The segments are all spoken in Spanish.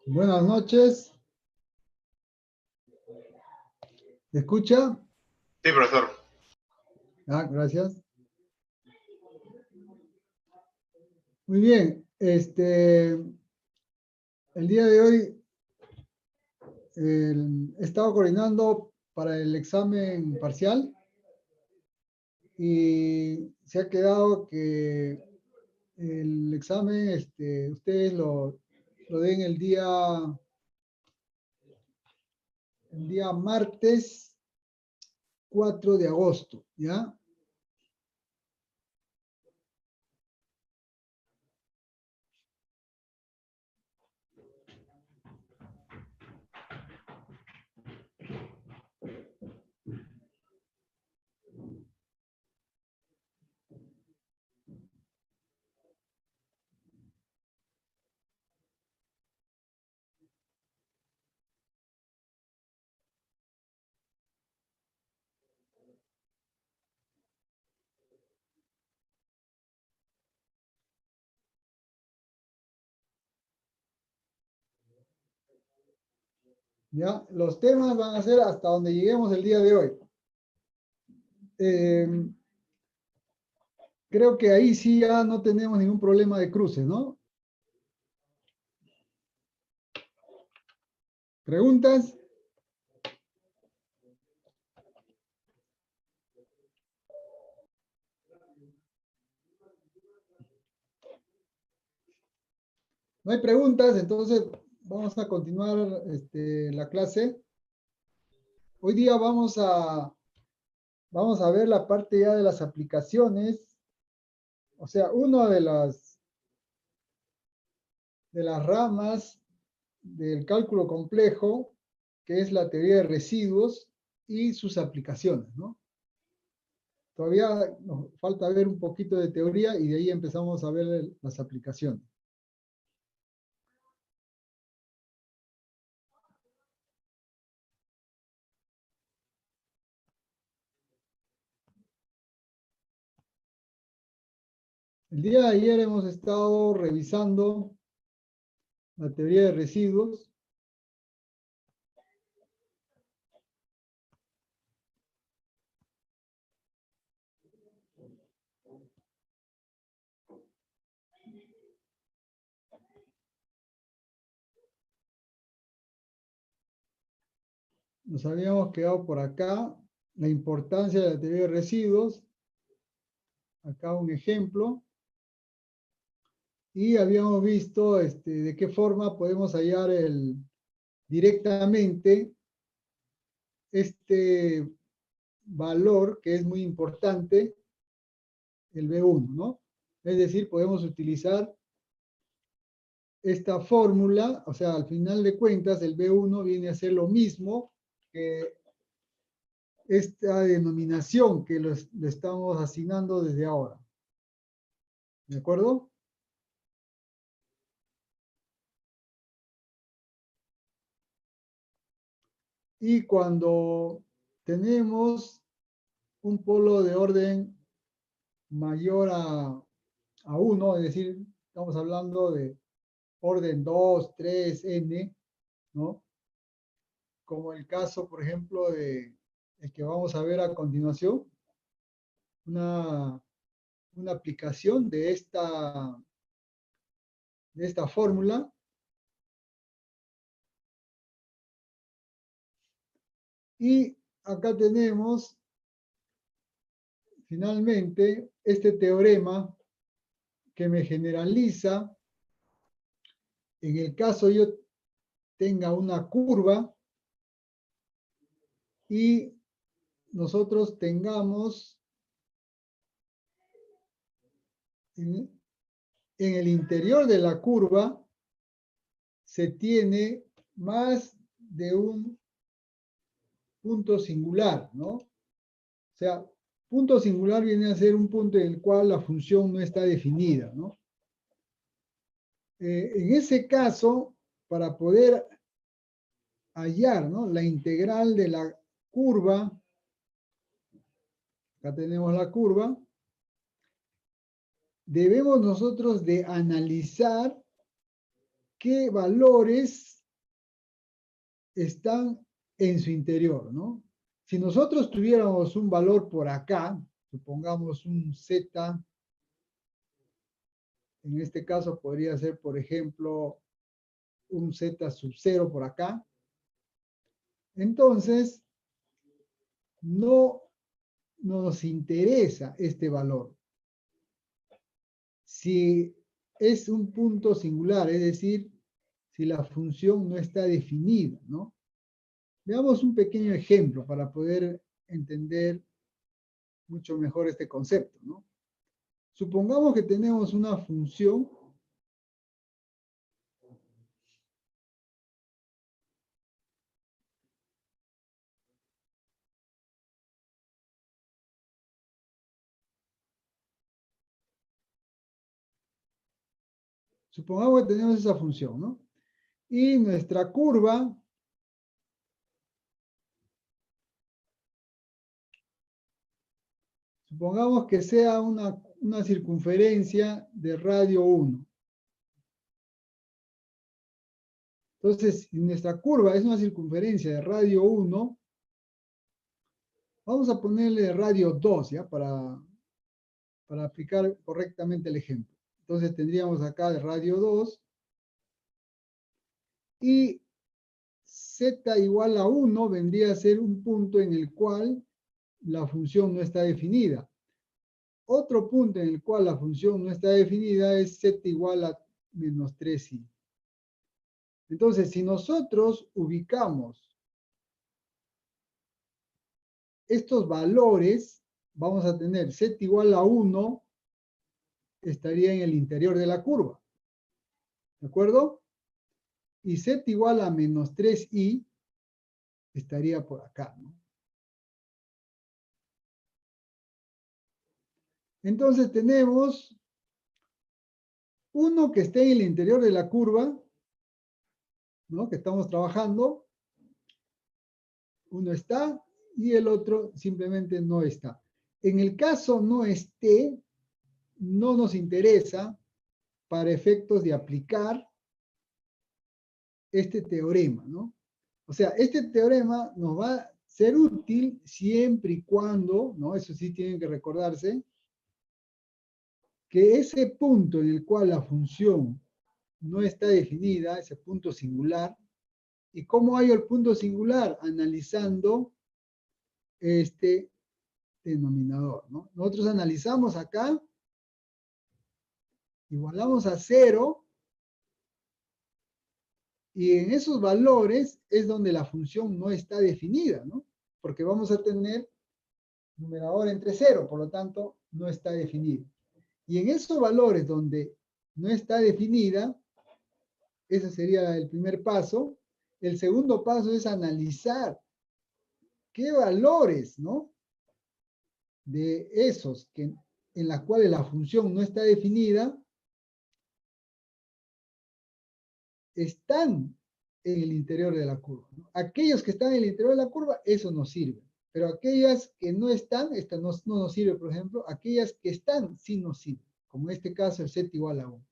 Buenas noches. ¿Me escucha? Sí, profesor. Gracias. Muy bien. El día de hoy he estado coordinando para el examen parcial y se ha quedado que el examen ustedes lo den el día martes 4 de agosto, ¿ya? ¿Ya? Los temas van a ser hasta donde lleguemos el día de hoy. Creo que ahí sí ya no tenemos ningún problema de cruces, ¿no? ¿Preguntas? No hay preguntas, entonces vamos a continuar la clase. Hoy día vamos a ver la parte ya de las aplicaciones, o sea, una de las ramas del cálculo complejo, que es la teoría de residuos y sus aplicaciones, ¿no? Todavía nos falta ver un poquito de teoría y de ahí empezamos a ver las aplicaciones. El día de ayer hemos estado revisando la teoría de residuos. Nos habíamos quedado por acá, la importancia de la teoría de residuos. Acá un ejemplo. Y habíamos visto de qué forma podemos hallar directamente este valor que es muy importante, el B1, ¿no? Es decir, podemos utilizar esta fórmula, o sea, al final de cuentas, el B1 viene a ser lo mismo que esta denominación que le estamos asignando desde ahora. ¿De acuerdo? Y cuando tenemos un polo de orden mayor a 1, es decir, estamos hablando de orden 2, 3, n, ¿no? Como el caso, por ejemplo, de el que vamos a ver a continuación, una, una aplicación de esta fórmula. Y acá tenemos finalmente este teorema que me generaliza en el caso yo tenga una curva y nosotros tengamos en el interior de la curva se tiene más de un punto singular, ¿no? O sea, punto singular viene a ser un punto en el cual la función no está definida, ¿no? En ese caso, para poder hallar, ¿no?, la integral de la curva, acá tenemos la curva, debemos nosotros de analizar qué valores están en su interior, ¿no? Si nosotros tuviéramos un valor por acá, supongamos un Z, en este caso podría ser, por ejemplo, un Z sub 0 por acá, entonces no nos interesa este valor. Si es un punto singular, es decir, si la función no está definida, ¿no? Veamos un pequeño ejemplo para poder entender mucho mejor este concepto, ¿no? Supongamos que tenemos una función supongamos que tenemos esa función, ¿no? Y nuestra curva supongamos que sea una circunferencia de radio 1. Entonces, si nuestra curva es una circunferencia de radio 1, vamos a ponerle radio 2, ¿ya? Para aplicar correctamente el ejemplo. Entonces tendríamos acá de radio 2 y z igual a 1 vendría a ser un punto en el cual la función no está definida. Otro punto en el cual la función no está definida es z igual a menos 3i. Entonces, si nosotros ubicamos estos valores, vamos a tener z igual a 1, estaría en el interior de la curva. ¿De acuerdo? Y z igual a menos 3i estaría por acá, ¿no? Entonces tenemos uno que está en el interior de la curva, ¿no? Que estamos trabajando. Uno está y el otro simplemente no está. En el caso no esté, no nos interesa para efectos de aplicar este teorema, ¿no? O sea, este teorema nos va a ser útil siempre y cuando, ¿no? Eso sí tienen que recordarse, que ese punto en el cual la función no está definida, ese punto singular, ¿y cómo hay el punto singular? Analizando este denominador, ¿no? Nosotros analizamos acá, igualamos a 0, y en esos valores es donde la función no está definida, ¿no? Porque vamos a tener numerador entre 0, por lo tanto, no está definido. Y en esos valores donde no está definida, ese sería el primer paso. El segundo paso es analizar qué valores, ¿no? De esos en las cuales la función no está definida, están en el interior de la curva, ¿no? Aquellos que están en el interior de la curva, eso nos sirve. Pero aquellas que no están, esta no nos sirve, por ejemplo. Aquellas que están, sí nos sirve. Como en este caso, el z igual a 1.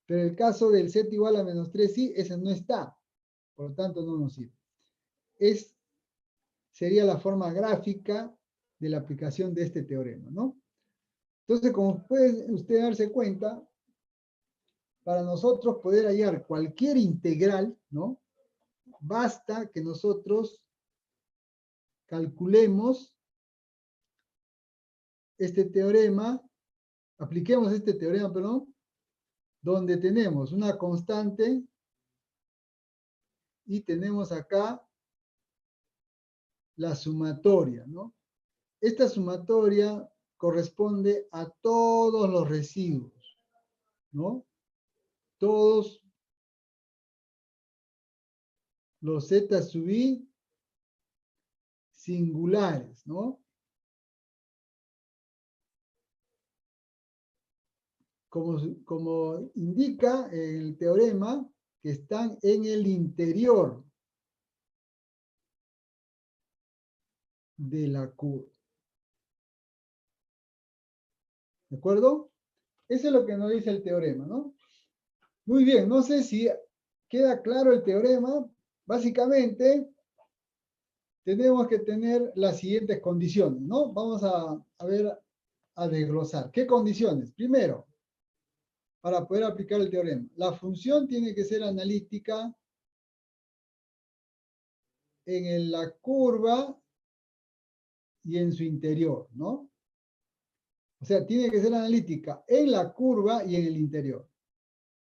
Pero el caso del z igual a menos 3, sí, ese no está. Por lo tanto, no nos sirve. Sería la forma gráfica de la aplicación de este teorema, ¿no? Entonces, como puede usted darse cuenta, para nosotros poder hallar cualquier integral, ¿no? Basta que nosotros calculemos este teorema, apliquemos este teorema, perdón, donde tenemos una constante y tenemos acá la sumatoria, ¿no? Esta sumatoria corresponde a todos los residuos, ¿no? Todos los z sub i singulares, ¿no? Como indica el teorema, que están en el interior de la curva. ¿De acuerdo? Eso es lo que nos dice el teorema, ¿no? Muy bien, no sé si ¿Queda claro el teorema? Básicamente, tenemos que tener las siguientes condiciones, ¿no? Vamos a ver, a desglosar. ¿Qué condiciones? Primero, para poder aplicar el teorema, la función tiene que ser analítica en la curva y en su interior, ¿no? O sea, tiene que ser analítica en la curva y en el interior.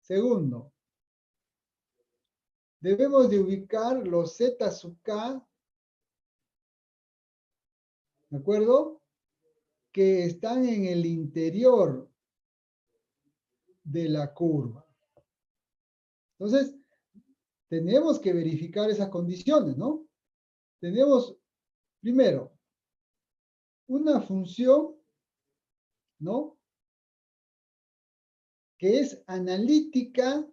Segundo, debemos de ubicar los z sub k, ¿de acuerdo? Que están en el interior de la curva. Entonces, tenemos que verificar esas condiciones, ¿no? Tenemos, primero, una función, ¿no? Que es analítica,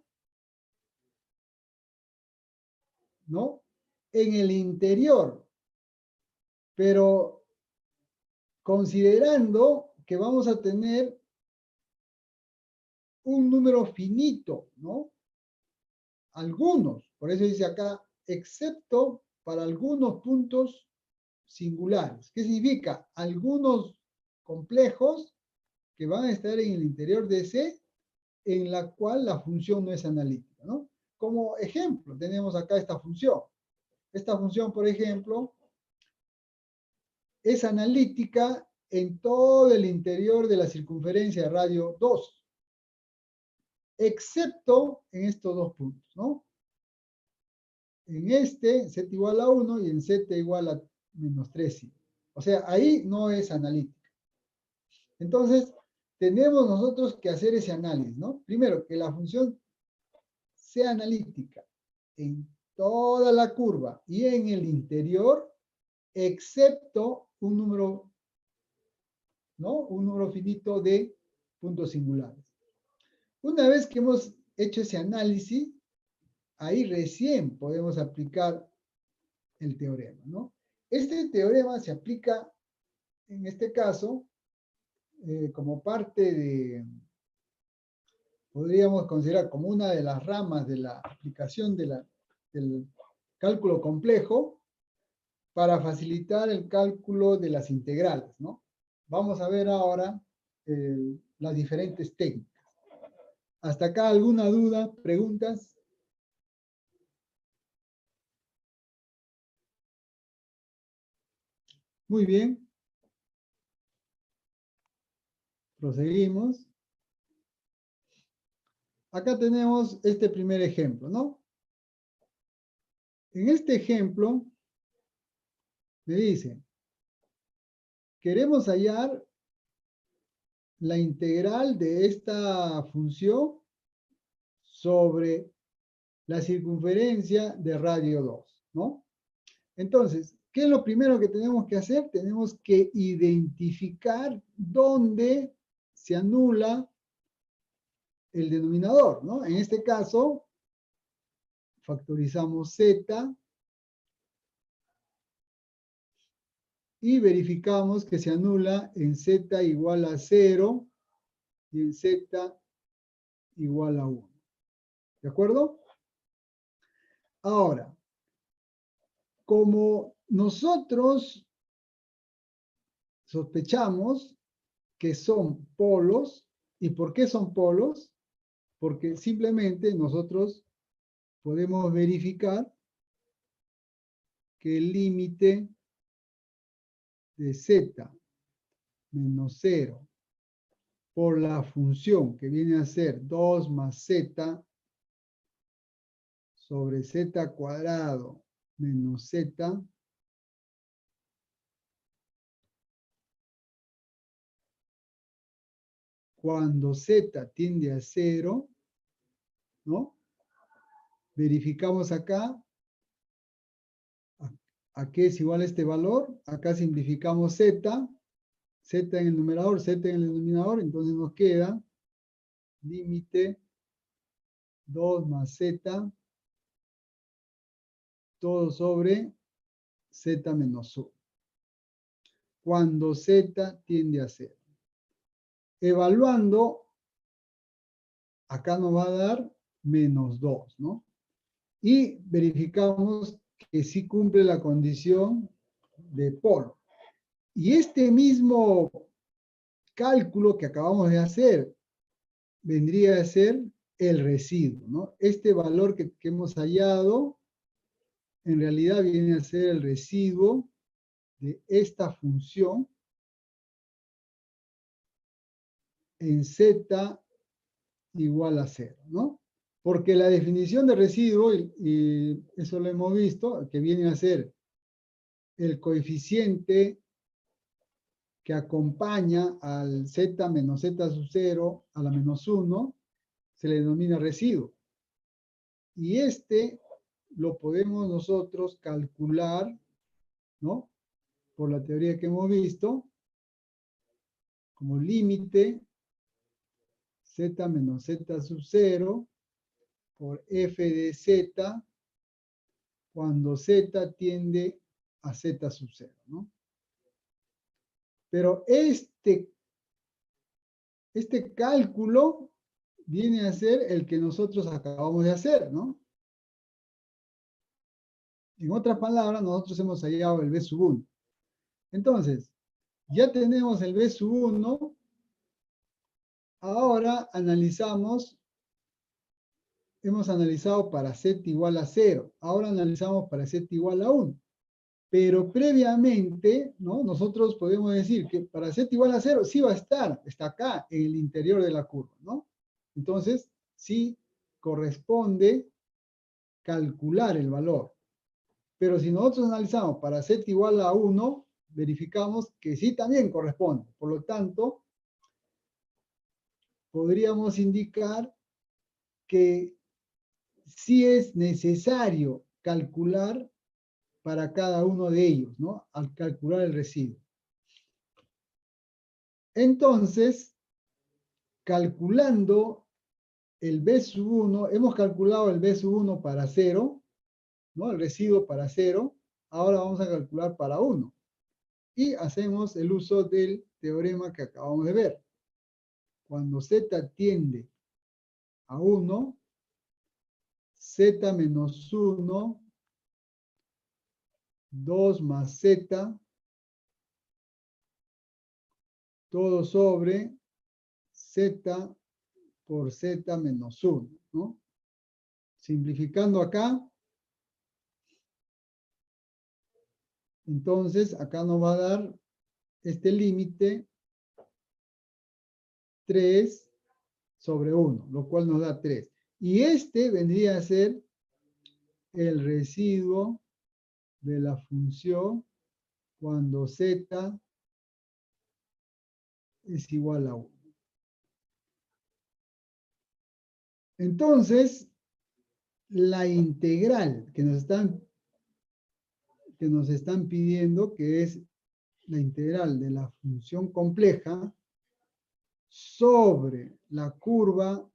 ¿no? En el interior, pero considerando que vamos a tener un número finito, ¿no? Algunos, por eso dice acá, excepto para algunos puntos singulares. ¿Qué significa? Algunos complejos que van a estar en el interior de C, en la cual la función no es analítica, ¿no? Como ejemplo, tenemos acá esta función. Esta función, por ejemplo, es analítica en todo el interior de la circunferencia de radio 2, excepto en estos dos puntos, ¿no? En este, z igual a 1 y en z igual a menos 3. O sea, ahí no es analítica. Entonces, tenemos nosotros que hacer ese análisis, ¿no? Primero, que la función sea analítica en toda la curva y en el interior, excepto un número, ¿no? Un número finito de puntos singulares. Una vez que hemos hecho ese análisis, ahí recién podemos aplicar el teorema, ¿no? Este teorema se aplica, en este caso, como parte de, podríamos considerar como una de las ramas de la aplicación del cálculo complejo para facilitar el cálculo de las integrales, ¿no? Vamos a ver ahora las diferentes técnicas. ¿Hasta acá alguna duda, preguntas? Muy bien. Proseguimos. Acá tenemos este primer ejemplo, ¿no? En este ejemplo, me dice, queremos hallar la integral de esta función sobre la circunferencia de radio 2, ¿no? Entonces, ¿qué es lo primero que tenemos que hacer? Tenemos que identificar dónde se anula el denominador, ¿no? En este caso, factorizamos z y verificamos que se anula en z igual a 0 y en z igual a 1. ¿De acuerdo? Ahora, como nosotros sospechamos que son polos, ¿y por qué son polos? Porque simplemente nosotros podemos verificar que el límite de z menos 0 por la función que viene a ser 2 más z sobre z cuadrado menos z cuando z tiende a 0, ¿no? Verificamos acá a qué es igual este valor. Acá simplificamos z, z en el numerador, z en el denominador, entonces nos queda límite 2 más z todo sobre z menos 1. Cuando z tiende a 0. Evaluando, acá nos va a dar menos 2, ¿no? y verificamos que sí cumple la condición de polo. Y este mismo cálculo que acabamos de hacer vendría a ser el residuo, ¿no? Este valor que hemos hallado en realidad viene a ser el residuo de esta función en z igual a 0, ¿no? Porque la definición de residuo, y eso lo hemos visto, que viene a ser el coeficiente que acompaña al z menos z sub 0 a la menos 1, se le denomina residuo. Y este lo podemos nosotros calcular, ¿no? Por la teoría que hemos visto, como límite z menos z sub 0 por f de z cuando z tiende a z sub 0, ¿no? Pero este cálculo viene a ser el que nosotros acabamos de hacer, ¿no? En otras palabras, nosotros hemos hallado el B sub 1. Entonces, ya tenemos el B sub 1. Ahora analizamos, hemos analizado para z igual a 0. Ahora analizamos para z igual a 1. Pero previamente, ¿no? Nosotros podemos decir que para z igual a 0 sí va a estar, está acá, en el interior de la curva, ¿no? Entonces, sí corresponde calcular el valor. Pero si nosotros analizamos para z igual a 1, verificamos que sí también corresponde. Por lo tanto, podríamos indicar que sí es necesario calcular para cada uno de ellos, ¿no? Al calcular el residuo. Entonces, calculando el B sub 1, hemos calculado el B sub 1 para 0, ¿no? El residuo para 0, ahora vamos a calcular para 1. Y hacemos el uso del teorema que acabamos de ver. Cuando z tiende a 1, z menos 1, 2 más z, todo sobre z por z menos 1, ¿no? Simplificando acá, entonces acá nos va a dar este límite 3 sobre 1, lo cual nos da 3. Y este vendría a ser el residuo de la función cuando z es igual a 1. Entonces, la integral que nos están pidiendo, que es la integral de la función compleja sobre la curva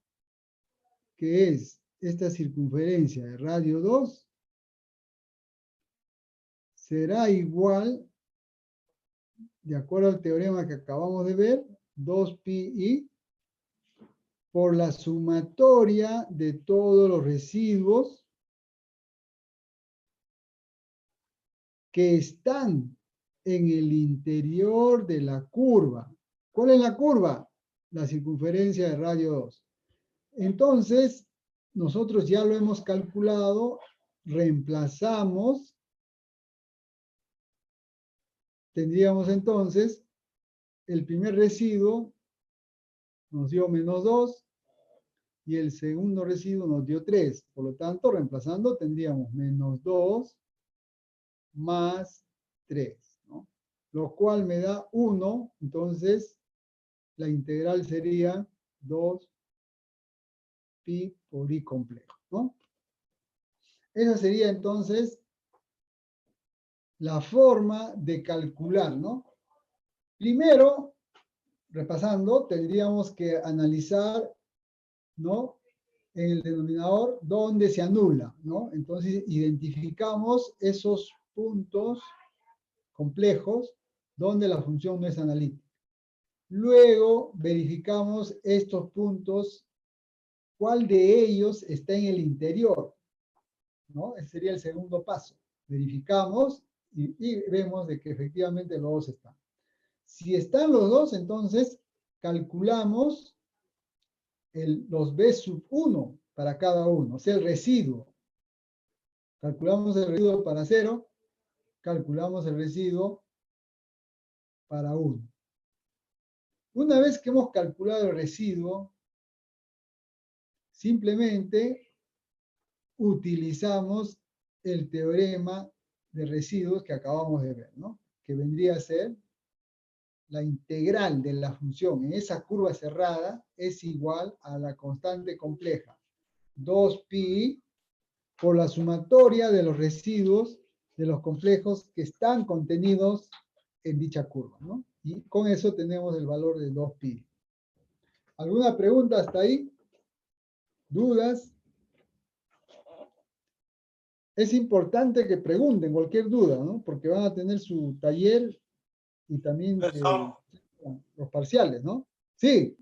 que es esta circunferencia de radio 2, será igual, de acuerdo al teorema que acabamos de ver, 2pi por la sumatoria de todos los residuos que están en el interior de la curva. ¿Cuál es la curva? La circunferencia de radio 2. Entonces, nosotros ya lo hemos calculado, reemplazamos, tendríamos entonces el primer residuo nos dio menos 2 y el segundo residuo nos dio 3. Por lo tanto, reemplazando tendríamos menos 2 más 3, ¿no? Lo cual me da 1, entonces la integral sería 2pi por i complejo, ¿no? Esa sería entonces la forma de calcular, ¿no? Primero, repasando, tendríamos que analizar, ¿no? En el denominador dónde se anula, ¿no? Entonces identificamos esos puntos complejos donde la función no es analítica. Luego verificamos estos puntos, cuál de ellos está en el interior. ¿no? Ese sería el segundo paso. Verificamos y vemos de que efectivamente los dos están. Si están los dos, entonces calculamos los B sub 1 para cada uno, o sea, el residuo. Calculamos el residuo para 0, calculamos el residuo para 1. Una vez que hemos calculado el residuo, simplemente utilizamos el teorema de residuos que acabamos de ver, ¿no? Que vendría a ser la integral de la función en esa curva cerrada es igual a la constante compleja 2pi por la sumatoria de los residuos de los complejos que están contenidos en dicha curva, ¿no? Y con eso tenemos el valor de 2pi. ¿Alguna pregunta hasta ahí? ¿Dudas? Es importante que pregunten cualquier duda, ¿no? Porque van a tener su taller y también Profesor, los parciales, ¿no? Sí,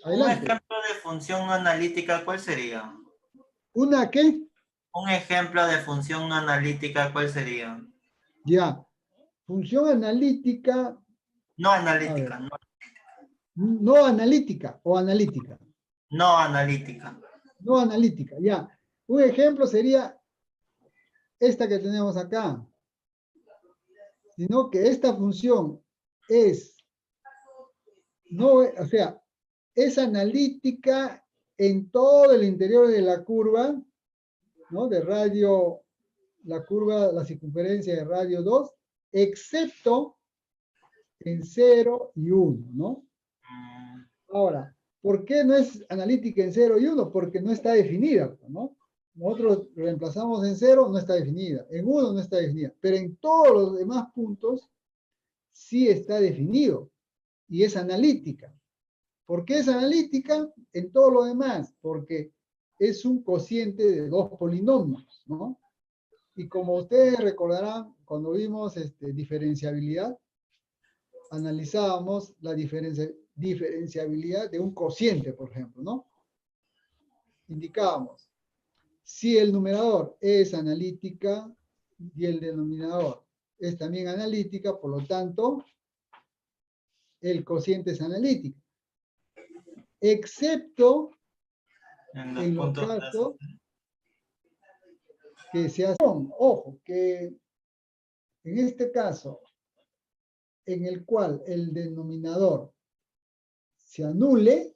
un adelante. ejemplo de función analítica, ¿cuál sería? ¿Una qué? Un ejemplo de función analítica, ¿cuál sería? Ya. Función analítica, No a ver, analítica, no, no analítica o analítica. no analítica. No analítica, ya. Un ejemplo sería esta que tenemos acá. Sino que esta función es, no, o sea, es analítica en todo el interior de la curva, ¿no? De radio, la curva, la circunferencia de radio 2, excepto en 0 y 1, ¿no? Ahora, ¿por qué no es analítica en 0 y 1? Porque no está definida, ¿no? Nosotros reemplazamos en 0, no está definida, en 1 no está definida, pero en todos los demás puntos sí está definido y es analítica. ¿Por qué es analítica? En todo lo demás, porque es un cociente de dos polinomios, ¿no? Y como ustedes recordarán, cuando vimos diferenciabilidad, analizábamos la diferenciabilidad de un cociente, por ejemplo, ¿no? Indicábamos, si el numerador es analítica y el denominador es también analítica, por lo tanto, el cociente es analítico. Excepto en los casos que se hacen, ojo, que en este caso, en el cual el denominador se anule,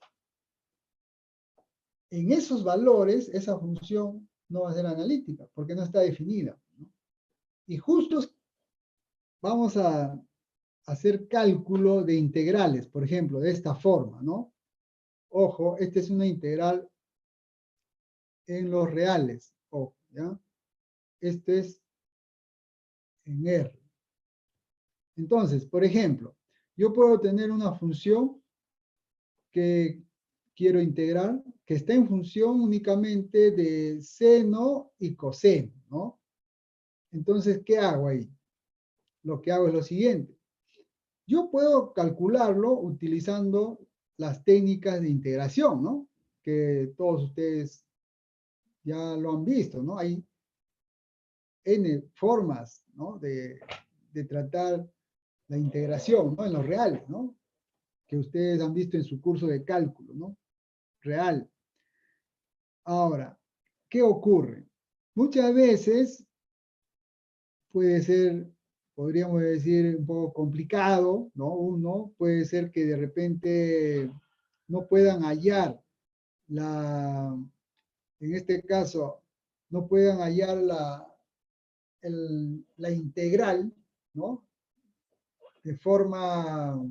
en esos valores, esa función no va a ser analítica, porque no está definida, ¿no? Y justo vamos a hacer cálculo de integrales, por ejemplo, de esta forma, ¿no? Ojo, esta es una integral en los reales, ojo, ¿ya? Este es en R. Entonces, por ejemplo, yo puedo tener una función que quiero integrar, que está en función únicamente de seno y coseno, ¿no? Entonces, ¿qué hago ahí? Lo que hago es lo siguiente. Yo puedo calcularlo utilizando las técnicas de integración, ¿no? Que todos ustedes ya lo han visto, ¿no? Hay N formas, ¿no? De tratar la integración, ¿no? En los reales, ¿no? Que ustedes han visto en su curso de cálculo, ¿no? Real. Ahora, ¿qué ocurre? Muchas veces puede ser, podríamos decir, un poco complicado, ¿no? Uno puede ser que de repente no puedan hallar en este caso, no puedan hallar la integral, ¿no? De forma,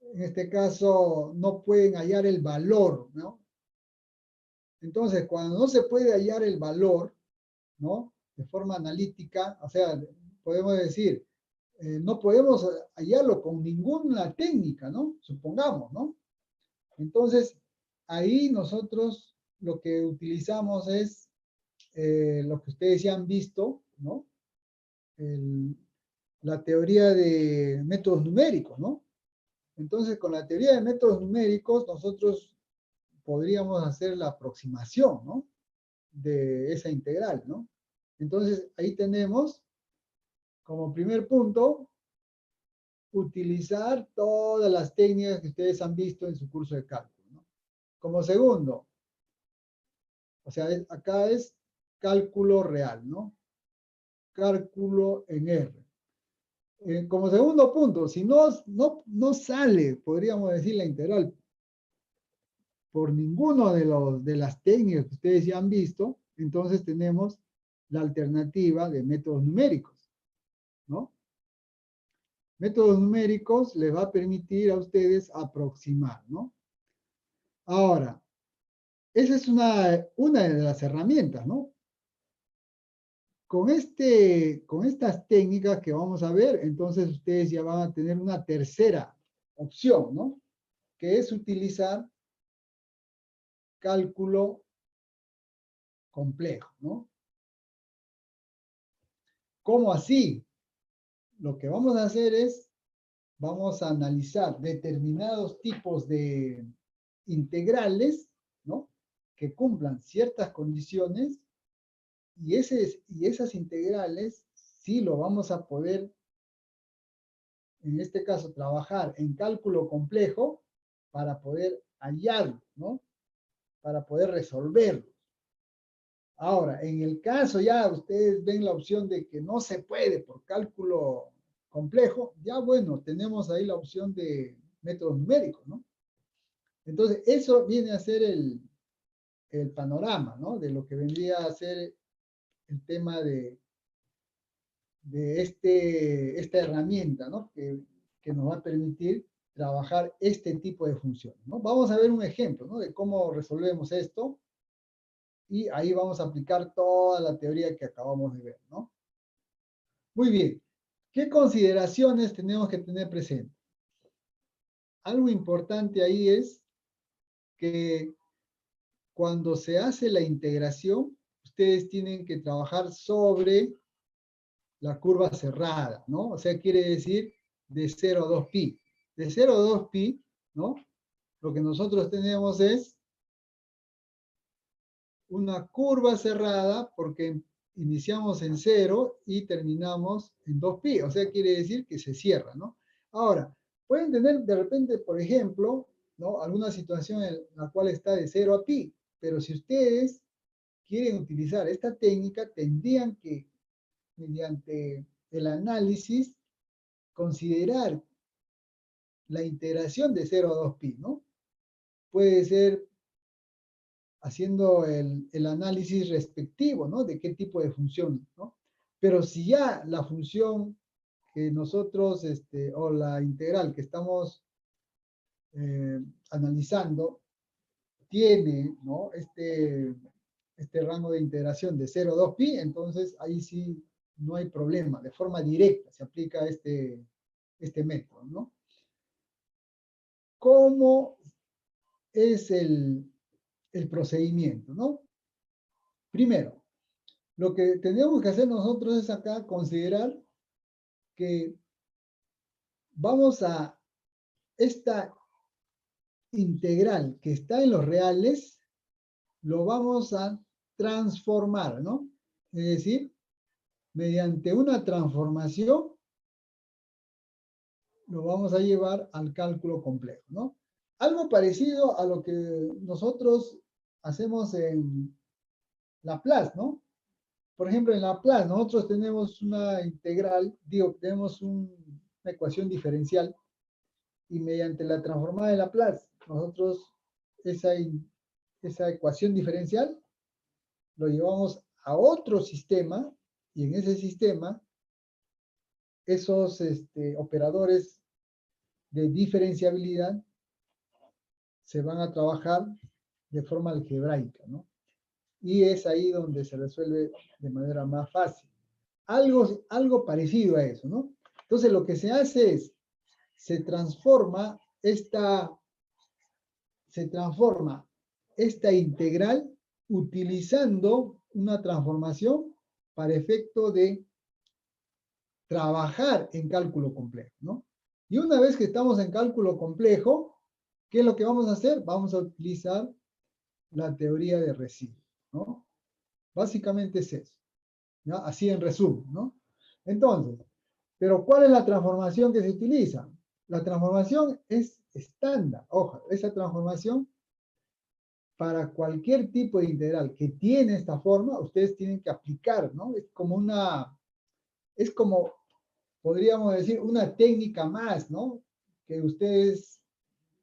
en este caso, no pueden hallar el valor, ¿no? Entonces, cuando no se puede hallar el valor, ¿no? De forma analítica, o sea, podemos decir, no podemos hallarlo con ninguna técnica, ¿no? Supongamos, ¿no? Entonces, ahí nosotros lo que utilizamos es lo que ustedes ya han visto, ¿no? La teoría de métodos numéricos, ¿no? Entonces, con la teoría de métodos numéricos, nosotros podríamos hacer la aproximación, ¿no? de esa integral, ¿no? Entonces, ahí tenemos como primer punto, utilizar todas las técnicas que ustedes han visto en su curso de cálculo, ¿no? Como segundo, o sea, acá es cálculo real, ¿no? Cálculo en R. Como segundo punto, si no sale, podríamos decir, la integral por ninguno de las técnicas que ustedes ya han visto, entonces tenemos la alternativa de métodos numéricos, ¿no? Métodos numéricos les va a permitir a ustedes aproximar, ¿no? Ahora, esa es una de las herramientas, ¿no? Con estas técnicas que vamos a ver, entonces ustedes ya van a tener una tercera opción, ¿no? Que es utilizar cálculo complejo, ¿no? ¿Cómo así? Lo que vamos a hacer es, vamos a analizar determinados tipos de integrales, ¿no? Que cumplan ciertas condiciones y esas integrales sí lo vamos a poder, en este caso, trabajar en cálculo complejo para poder hallarlo, ¿no? Para poder resolverlo. Ahora, en el caso ya ustedes ven la opción de que no se puede por cálculo complejo, ya bueno, tenemos ahí la opción de métodos numéricos, ¿no? Entonces, eso viene a ser el panorama, ¿no? De lo que vendría a ser el tema de esta herramienta, ¿no? Que nos va a permitir trabajar este tipo de funciones, ¿no? Vamos a ver un ejemplo, ¿no? De cómo resolvemos esto y ahí vamos a aplicar toda la teoría que acabamos de ver, ¿no? Muy bien. ¿Qué consideraciones tenemos que tener presente? Algo importante ahí es que cuando se hace la integración, ustedes tienen que trabajar sobre la curva cerrada, ¿no? O sea, quiere decir de 0 a 2pi. De 0 a 2pi, ¿no? Lo que nosotros tenemos es una curva cerrada porque iniciamos en 0 y terminamos en 2pi. O sea, quiere decir que se cierra, ¿no? Ahora, pueden tener de repente, por ejemplo, ¿no? Alguna situación en la cual está de 0 a pi, pero si ustedes quieren utilizar esta técnica, tendrían que, mediante el análisis, considerar la integración de 0 a 2pi, ¿no? Puede ser haciendo el análisis respectivo, ¿no? De qué tipo de función, ¿no? Pero si ya la función que nosotros, o la integral que estamos analizando, tiene, ¿no? Este rango de integración de 0 a 2pi, entonces ahí sí no hay problema, de forma directa se aplica este método, ¿no? ¿Cómo es el procedimiento, ¿no? Primero, lo que tenemos que hacer nosotros es acá considerar que vamos a esta integral que está en los reales, lo vamos a transformar, ¿no? Es decir, mediante una transformación, lo vamos a llevar al cálculo complejo, ¿no? Algo parecido a lo que nosotros hacemos en Laplace, ¿no? Por ejemplo, en Laplace nosotros tenemos una integral, tenemos una ecuación diferencial y mediante la transformada de Laplace, nosotros esa ecuación diferencial lo llevamos a otro sistema y en ese sistema esos operadores de diferenciabilidad se van a trabajar de forma algebraica, ¿no? Y es ahí donde se resuelve de manera más fácil. Algo parecido a eso, ¿no? Entonces lo que se hace es, se transforma esta integral utilizando una transformación para efecto de trabajar en cálculo complejo, ¿no? Y una vez que estamos en cálculo complejo, ¿qué es lo que vamos a hacer? Vamos a utilizar la teoría de residuos, ¿no? Básicamente es eso, ¿ya? Así en resumen, ¿no? Entonces, pero ¿cuál es la transformación que se utiliza? La transformación es estándar. Ojo, esa transformación para cualquier tipo de integral que tiene esta forma, ustedes tienen que aplicar, ¿no? Es como, podríamos decir, una técnica más, ¿no? Que ustedes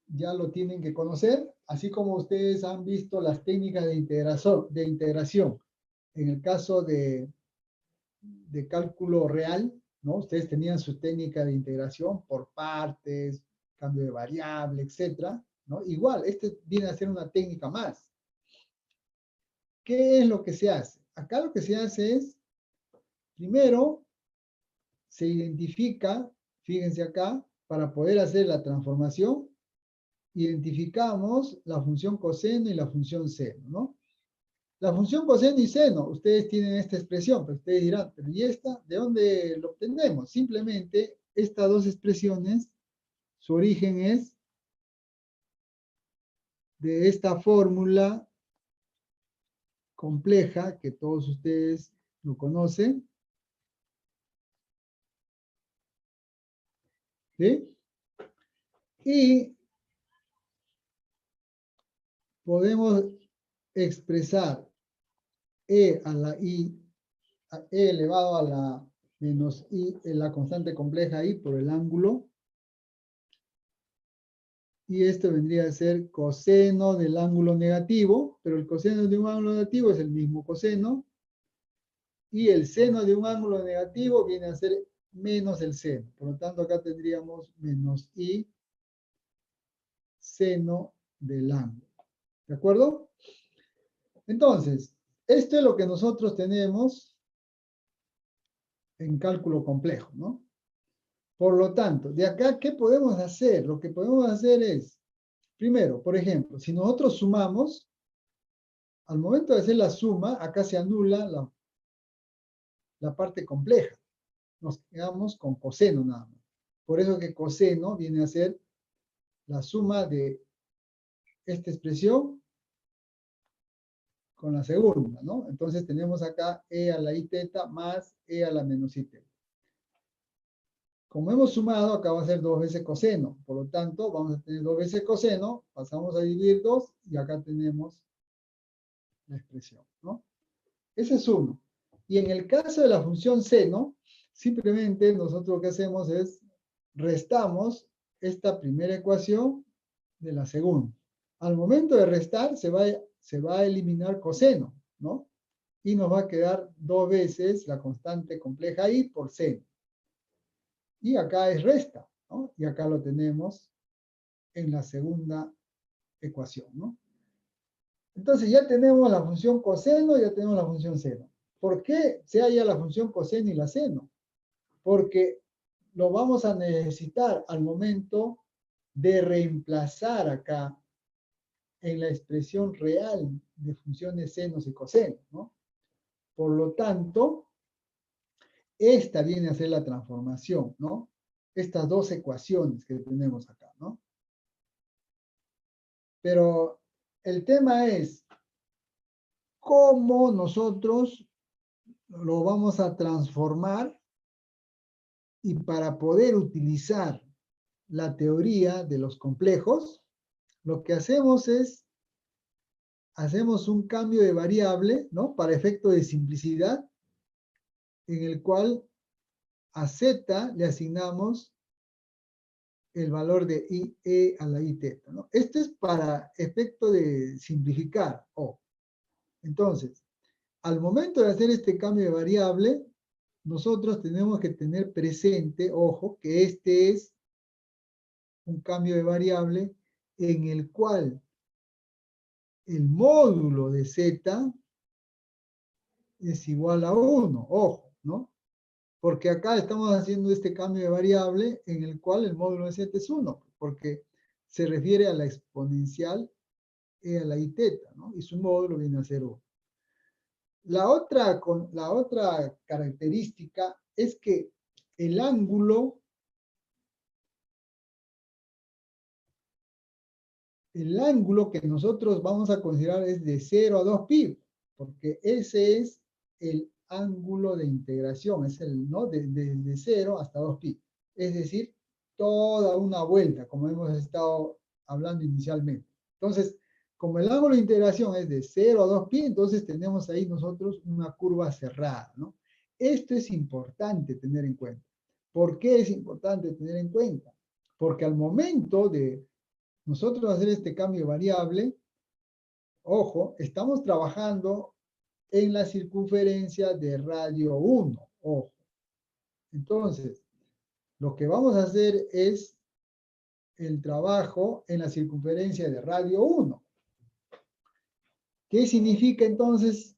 ya lo tienen que conocer, así como ustedes han visto las técnicas de integración. En el caso de cálculo real, ¿no? Ustedes tenían su técnica de integración por partes, cambio de variable, etcétera, ¿no? Igual, este viene a ser una técnica más. ¿Qué es lo que se hace? Acá lo que se hace es, primero, se identifica, fíjense acá, para poder hacer la transformación, identificamos la función coseno y la función seno, ¿no? La función coseno y seno, ustedes tienen esta expresión, pero ustedes dirán, pero ¿y esta? ¿De dónde lo obtenemos? Simplemente estas dos expresiones, su origen es de esta fórmula compleja que todos ustedes lo conocen, ¿sí? Y podemos expresar e a la i, e elevado a la menos i, en la constante compleja i por el ángulo, y esto vendría a ser coseno del ángulo negativo, pero el coseno de un ángulo negativo es el mismo coseno, y el seno de un ángulo negativo viene a ser menos el seno. Por lo tanto, acá tendríamos menos i seno del ángulo. ¿De acuerdo? Entonces, esto es lo que nosotros tenemos en cálculo complejo, ¿no? Por lo tanto, de acá, ¿qué podemos hacer? Lo que podemos hacer es, primero, por ejemplo, si nosotros sumamos, al momento de hacer la suma, acá se anula la parte compleja. Nos quedamos con coseno nada más. Por eso que coseno viene a ser la suma de esta expresión con la segunda, ¿no? Entonces tenemos acá e a la i teta más e a la menos i teta. Como hemos sumado, acá va a ser 2 veces coseno. Por lo tanto, vamos a tener 2 veces coseno, pasamos a dividir 2 y acá tenemos la expresión, ¿no? Ese es uno. Y en el caso de la función seno, simplemente nosotros lo que hacemos es restamos esta primera ecuación de la segunda. Al momento de restar se va a eliminar coseno, ¿no? Y nos va a quedar 2 veces la constante compleja i por seno. Y acá es resta, ¿no? Y acá lo tenemos en la segunda ecuación, ¿no? Entonces ya tenemos la función coseno, ya tenemos la función seno. ¿Por qué se halla la función coseno y la seno? Porque lo vamos a necesitar al momento de reemplazar acá en la expresión real de funciones senos y cosenos, ¿no? Por lo tanto, esta viene a ser la transformación, ¿no? Estas dos ecuaciones que tenemos acá, ¿no? Pero el tema es cómo nosotros lo vamos a transformar y para poder utilizar la teoría de los complejos, lo que hacemos es, hacemos un cambio de variable, ¿no? Para efecto de simplicidad, en el cual a z le asignamos el valor de i e a la i teta, ¿no? Esto es para efecto de simplificar, o. Entonces, al momento de hacer este cambio de variable, nosotros tenemos que tener presente, ojo, que este es un cambio de variable en el cual el módulo de z es igual a 1, ojo, ¿no? Porque acá estamos haciendo este cambio de variable en el cual el módulo de z es 1, porque se refiere a la exponencial e a la i teta, ¿no? Y su módulo viene a ser 1. La otra característica es que el ángulo que nosotros vamos a considerar es de 0 a 2 pi. porque ese es el ángulo de integración, es el, ¿no? Desde 0 hasta 2pi. Es decir, toda una vuelta, como hemos estado hablando inicialmente. Entonces, como el ángulo de integración es de 0 a 2pi, entonces tenemos ahí nosotros una curva cerrada, ¿no? Esto es importante tener en cuenta. ¿Por qué es importante tener en cuenta? Porque al momento de nosotros hacer este cambio de variable, ojo, estamos trabajando en la circunferencia de radio 1, ojo. Entonces, lo que vamos a hacer es el trabajo en la circunferencia de radio 1. ¿Qué significa entonces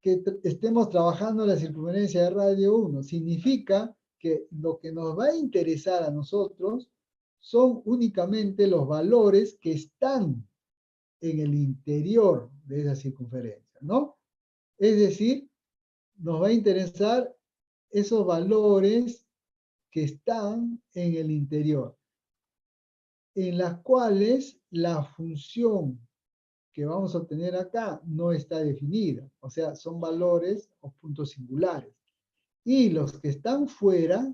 que estemos trabajando en la circunferencia de radio 1? Significa que lo que nos va a interesar a nosotros son únicamente los valores que están en el interior de esa circunferencia, ¿no? Es decir, nos va a interesar esos valores que están en el interior, en las cuales la función que vamos a obtener acá no está definida. O sea, son valores o puntos singulares. Y los que están fuera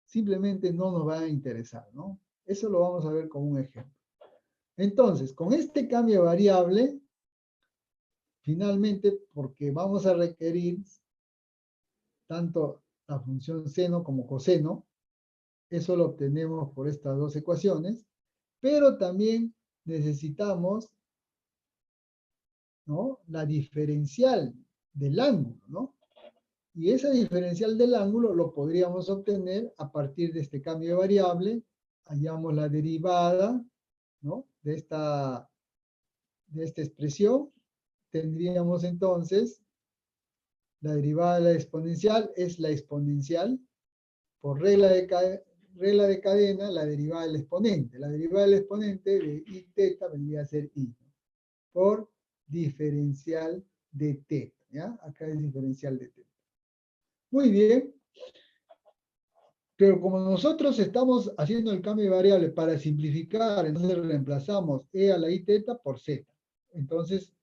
simplemente no nos van a interesar, ¿no? Eso lo vamos a ver con un ejemplo. Entonces, con este cambio de variable, finalmente, porque vamos a requerir tanto la función seno como coseno, eso lo obtenemos por estas dos ecuaciones, pero también necesitamos, ¿no?, la diferencial del ángulo, ¿no? Y esa diferencial del ángulo lo podríamos obtener a partir de este cambio de variable. Hallamos la derivada, ¿no?, de esta expresión. Tendríamos entonces la derivada de la exponencial es la exponencial por regla de cadena, la derivada del exponente. La derivada del exponente de i teta vendría a ser i, ¿no?, por diferencial de teta, ¿ya? Acá es diferencial de teta. Muy bien. Pero como nosotros estamos haciendo el cambio de variable para simplificar, entonces reemplazamos e a la i teta por z. Entonces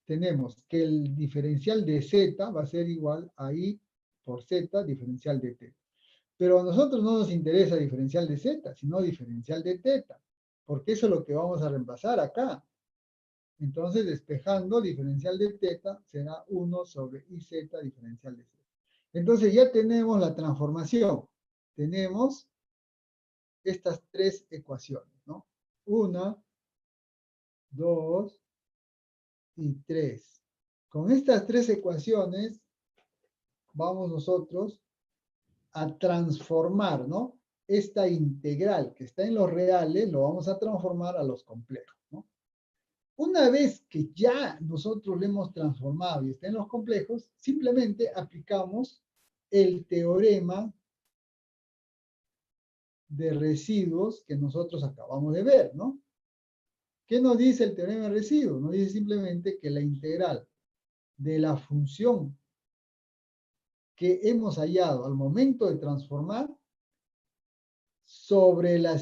tenemos que el diferencial de z va a ser igual a i por z diferencial de teta. Pero a nosotros no nos interesa diferencial de z, sino diferencial de teta, porque eso es lo que vamos a reemplazar acá. Entonces, despejando diferencial de teta será 1 sobre iz diferencial de z. Entonces ya tenemos la transformación. Tenemos estas tres ecuaciones, ¿no? 1, 2 y 3. Con estas tres ecuaciones vamos nosotros a transformar, ¿no?, esta integral que está en los reales, lo vamos a transformar a los complejos, ¿no? Una vez que ya nosotros lo hemos transformado y está en los complejos, simplemente aplicamos el teorema de residuos que nosotros acabamos de ver, ¿no? ¿Qué nos dice el teorema de residuos? Nos dice simplemente que la integral de la función que hemos hallado al momento de transformar sobre la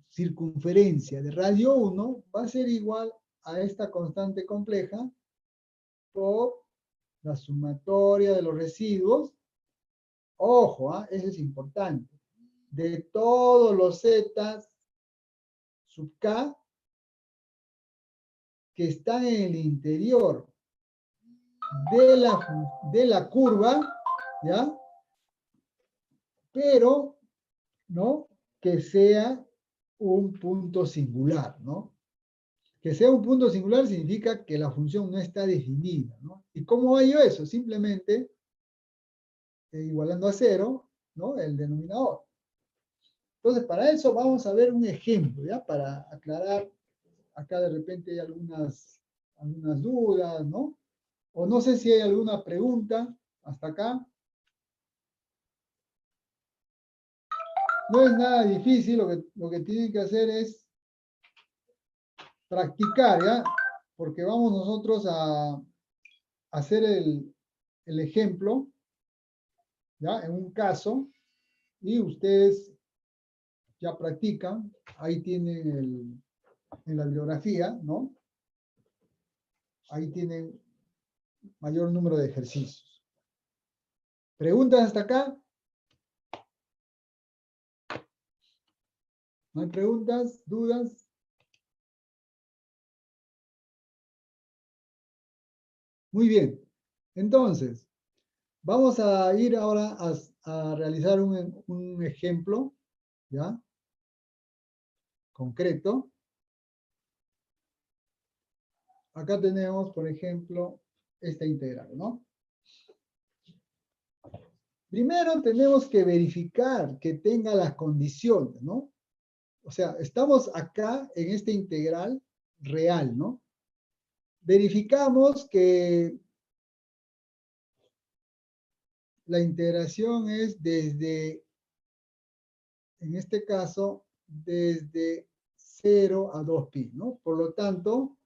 circunferencia de radio 1 va a ser igual a esta constante compleja por la sumatoria de los residuos. Ojo, eso es importante. De todos los z sub k que están en el interior de la curva, ¿ya? Pero, ¿no?, que sea un punto singular, ¿no? Que sea un punto singular significa que la función no está definida, ¿no? ¿Y cómo hallo eso? Simplemente igualando a 0, ¿no?, el denominador. Entonces, para eso vamos a ver un ejemplo, ¿ya? Para aclarar, acá de repente hay algunas dudas, ¿no? O no sé si hay alguna pregunta hasta acá. No es nada difícil, lo que tienen que hacer es practicar, ¿ya? Porque vamos nosotros a hacer el ejemplo, ¿ya?, en un caso, y ustedes ya practican. Ahí tienen en la bibliografía, ¿no?, ahí tienen mayor número de ejercicios. ¿Preguntas hasta acá? ¿No hay preguntas? ¿Dudas? Muy bien. Entonces, vamos a ir ahora a realizar un ejemplo, ¿ya? Concreto. Acá tenemos, por ejemplo, esta integral, ¿no? Primero tenemos que verificar que tenga las condiciones, ¿no? O sea, estamos acá en esta integral real, ¿no? Verificamos que la integración es desde, en este caso, desde 0 a 2pi, ¿no? Por lo tanto,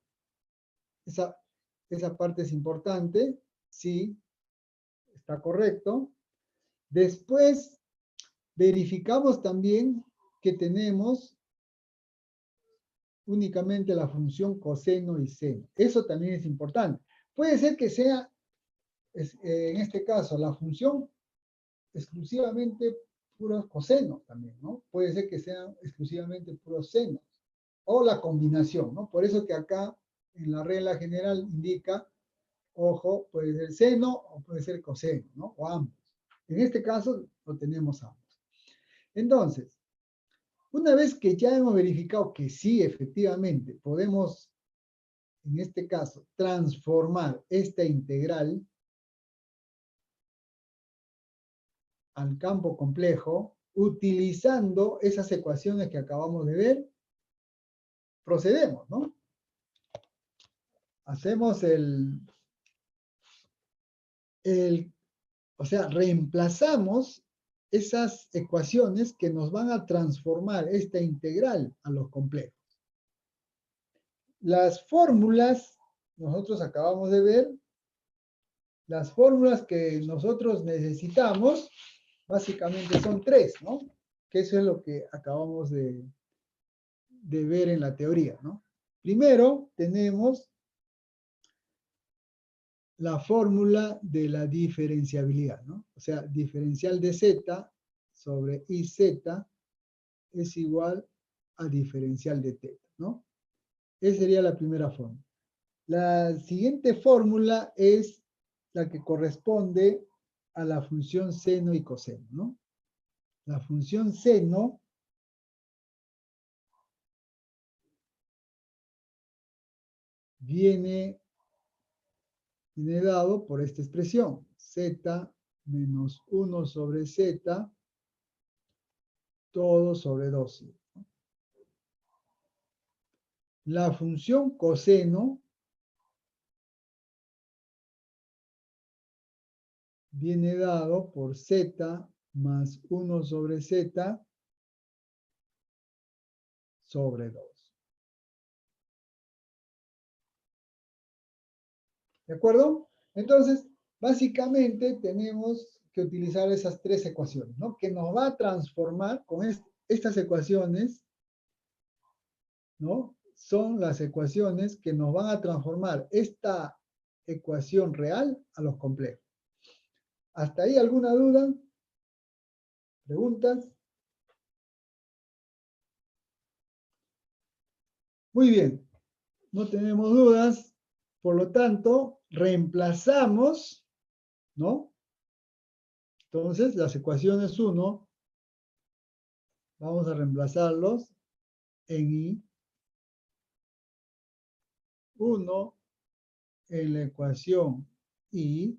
esa parte es importante, sí, está correcto. Después, verificamos también que tenemos únicamente la función coseno y seno. Eso también es importante. Puede ser que sea, en este caso, la función exclusivamente puros cosenos también, ¿no? Puede ser que sean exclusivamente puros senos. O la combinación, ¿no? Por eso que acá, en la regla general, indica, ojo, puede ser seno o puede ser coseno, ¿no? O ambos. En este caso, lo tenemos ambos. Entonces, una vez que ya hemos verificado que sí, efectivamente, podemos, en este caso, transformar esta integral al campo complejo, utilizando esas ecuaciones que acabamos de ver, procedemos, ¿no? Hacemos o sea, reemplazamos esas ecuaciones que nos van a transformar esta integral a los complejos. Las fórmulas, nosotros acabamos de ver, las fórmulas que nosotros necesitamos, básicamente son tres, ¿no? Que eso es lo que acabamos de ver en la teoría, ¿no? Primero, tenemos la fórmula de la diferenciabilidad, ¿no? O sea, diferencial de z sobre iz es igual a diferencial de θ, ¿no? Esa sería la primera fórmula. La siguiente fórmula es la que corresponde a la función seno y coseno, ¿no? La función seno viene dado por esta expresión, z menos 1 sobre z, todo sobre 2. La función coseno viene dado por z más 1 sobre z sobre 2. ¿De acuerdo? Entonces, básicamente tenemos que utilizar esas tres ecuaciones, ¿no? Que nos va a transformar con estas ecuaciones, ¿no? Son las ecuaciones que nos van a transformar esta ecuación real a los complejos. ¿Hasta ahí alguna duda? ¿Preguntas? Muy bien, no tenemos dudas, por lo tanto, reemplazamos, ¿no? Entonces, las ecuaciones 1, vamos a reemplazarlos en I, 1 en la ecuación I,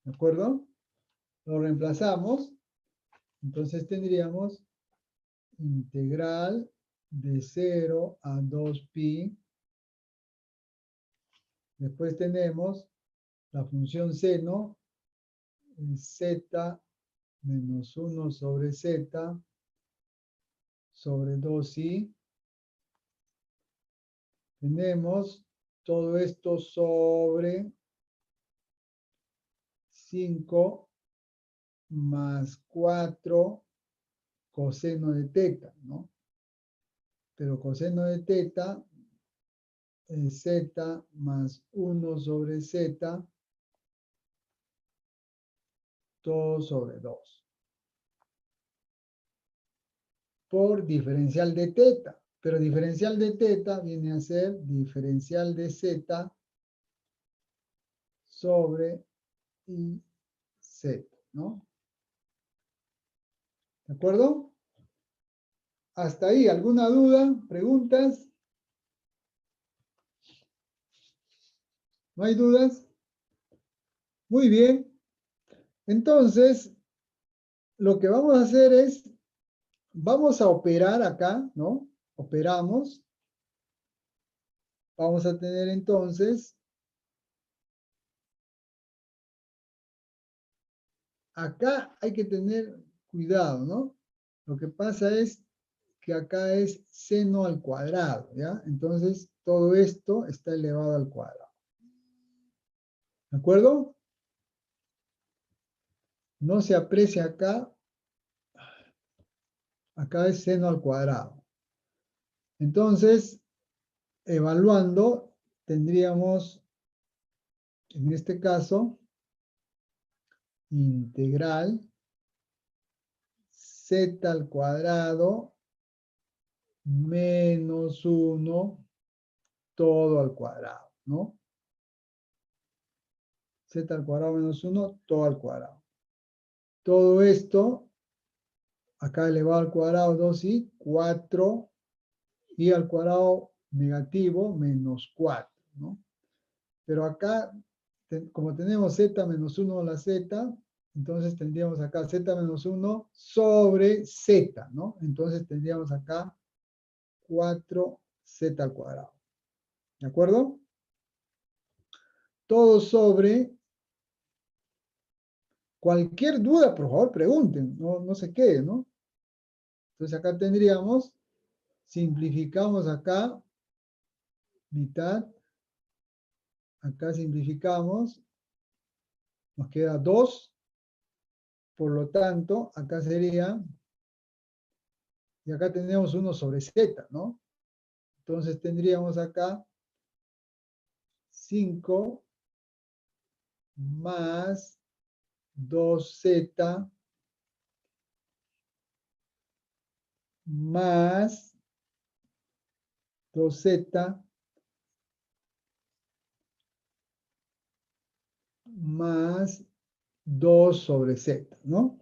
¿de acuerdo? Lo reemplazamos, entonces tendríamos integral de 0 a 2pi. Después tenemos la función seno, z menos 1 sobre z sobre 2i. Tenemos todo esto sobre 5 más 4 coseno de θ, ¿no? Pero coseno de θ z más 1 sobre z, todo sobre 2. Por diferencial de teta. Pero diferencial de teta viene a ser diferencial de z sobre iz, ¿no? ¿De acuerdo? Hasta ahí, ¿alguna duda? ¿Preguntas? ¿No hay dudas? Muy bien. Entonces, lo que vamos a hacer es, vamos a operar acá, ¿no? Operamos. Vamos a tener entonces, acá hay que tener cuidado, ¿no? Lo que pasa es que acá es seno al cuadrado, ¿ya? Entonces, todo esto está elevado al cuadrado. ¿De acuerdo? No se aprecia acá. Acá es seno al cuadrado. Entonces, evaluando, tendríamos, en este caso, integral z al cuadrado menos 1 todo al cuadrado, ¿no? Z al cuadrado menos 1 todo al cuadrado. Todo esto, acá elevado al cuadrado 2 y 4 y al cuadrado negativo menos 4, ¿no? Pero acá, como tenemos z menos 1 a la z, entonces tendríamos acá z menos 1 sobre z, ¿no? Entonces tendríamos acá 4z al cuadrado. ¿De acuerdo? Todo sobre. Cualquier duda, por favor, pregunten, no se queden, ¿no? Entonces acá tendríamos, simplificamos acá, mitad, acá simplificamos, nos queda 2, por lo tanto, acá sería, y acá tendríamos 1 sobre z, ¿no? Entonces tendríamos acá 5 más 2z más 2z más 2 sobre z, ¿no?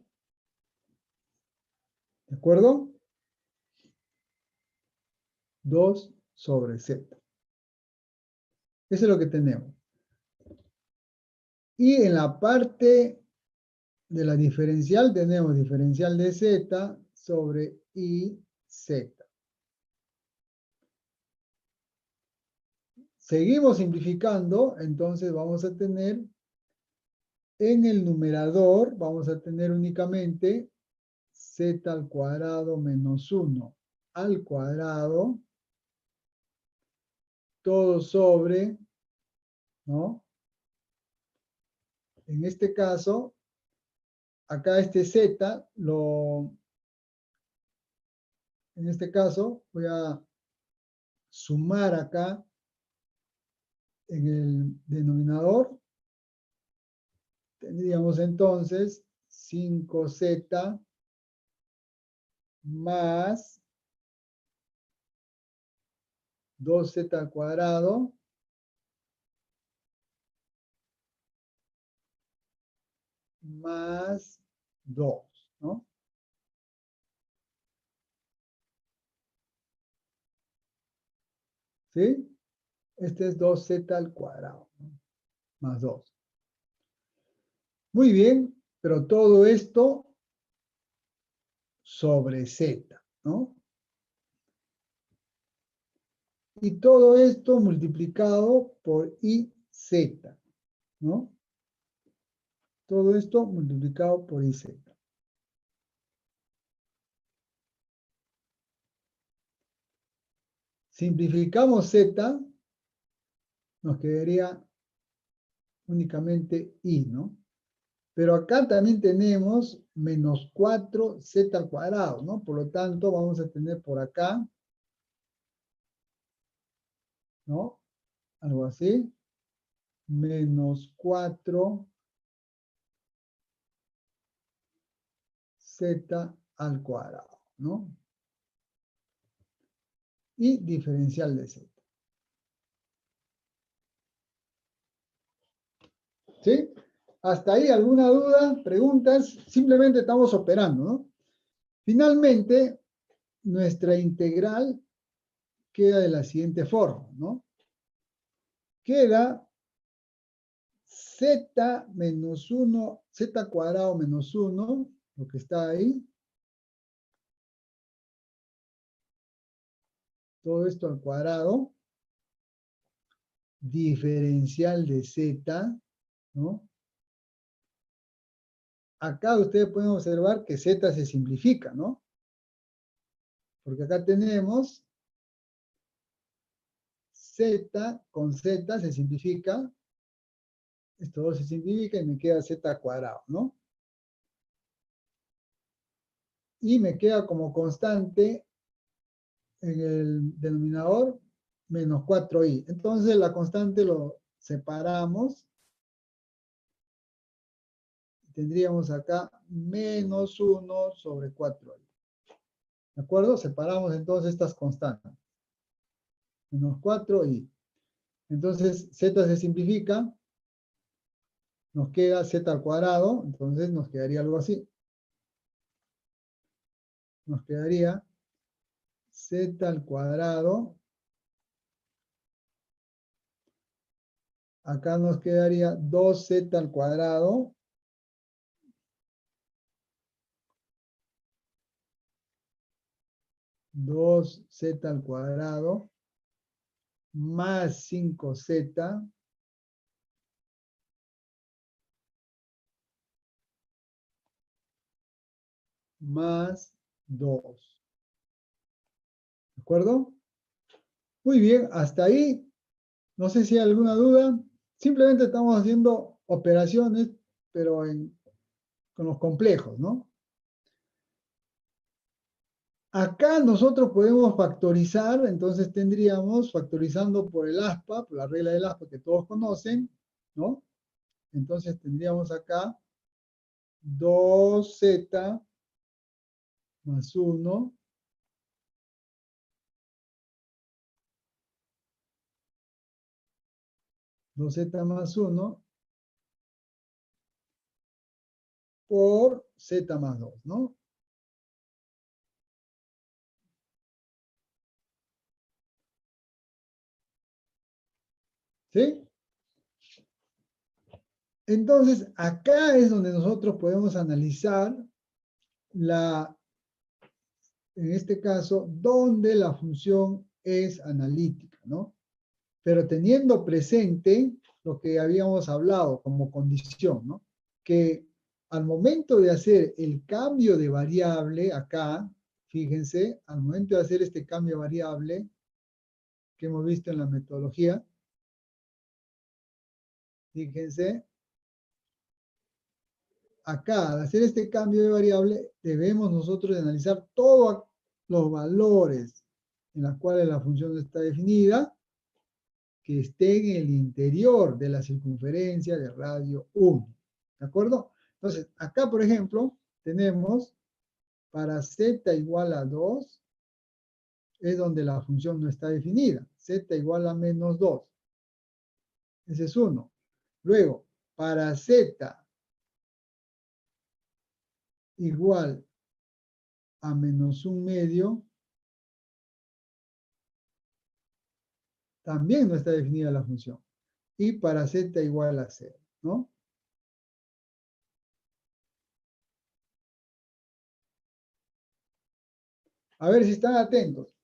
¿De acuerdo? 2 sobre z. Eso es lo que tenemos. Y en la parte de la diferencial tenemos diferencial de z sobre iz. Seguimos simplificando, entonces vamos a tener en el numerador, vamos a tener únicamente z al cuadrado menos 1 al cuadrado, todo sobre, ¿no? En este caso, acá este z, en este caso, voy a sumar acá en el denominador. Tendríamos entonces 5z más 2z al cuadrado más 2, ¿no? ¿Sí? Este es 2z al cuadrado, ¿no? Más 2. Muy bien, pero todo esto sobre z, ¿no? Y todo esto multiplicado por iz, ¿no? Todo esto multiplicado por iz. Simplificamos z, nos quedaría únicamente i, ¿no? Pero acá también tenemos menos 4z al cuadrado, ¿no? Por lo tanto, vamos a tener por acá, ¿no? algo así, menos 4 z al cuadrado, ¿no? Y diferencial de z. ¿Sí? ¿Hasta ahí alguna duda, preguntas? Simplemente estamos operando, ¿no? Finalmente, nuestra integral queda de la siguiente forma, ¿no? Queda z menos 1, z cuadrado menos 1, lo que está ahí. Todo esto al cuadrado. Diferencial de z, ¿no? Acá ustedes pueden observar que z se simplifica, ¿no? Porque acá tenemos z con z se simplifica. Esto 2 se simplifica y me queda z cuadrado, ¿no? Y me queda como constante en el denominador menos 4i. Entonces la constante lo separamos. Tendríamos acá menos 1 sobre 4i. ¿De acuerdo? Separamos entonces estas constantes. Menos 4i. Entonces z se simplifica. Nos queda z al cuadrado. Entonces nos quedaría algo así. Nos quedaría z al cuadrado. Acá nos quedaría 2z al cuadrado. Dos z al cuadrado más 5z más 2. ¿De acuerdo? Muy bien, hasta ahí. No sé si hay alguna duda. Simplemente estamos haciendo operaciones, pero con los complejos, ¿no? Acá nosotros podemos factorizar, entonces tendríamos, factorizando por el aspa, por la regla del aspa que todos conocen, ¿no? Entonces tendríamos acá 2z más 1 2z más 1 por z más 2, ¿no? ¿Sí? Entonces, acá es donde nosotros podemos analizar en este caso, donde la función es analítica, ¿no? Pero teniendo presente lo que habíamos hablado como condición, ¿no? Que al momento de hacer el cambio de variable acá, fíjense, al momento de hacer este cambio de variable que hemos visto en la metodología, fíjense, acá, al hacer este cambio de variable, debemos nosotros analizar todos los valores en los cuales la función está definida, que estén en el interior de la circunferencia de radio 1. ¿De acuerdo? Entonces, acá, por ejemplo, tenemos para z igual a 2, es donde la función no está definida. Z igual a menos 2. Ese es 1. Luego, para z igual a menos 1/2, también no está definida la función. Y para z igual a 0, ¿no? A ver si están atentos.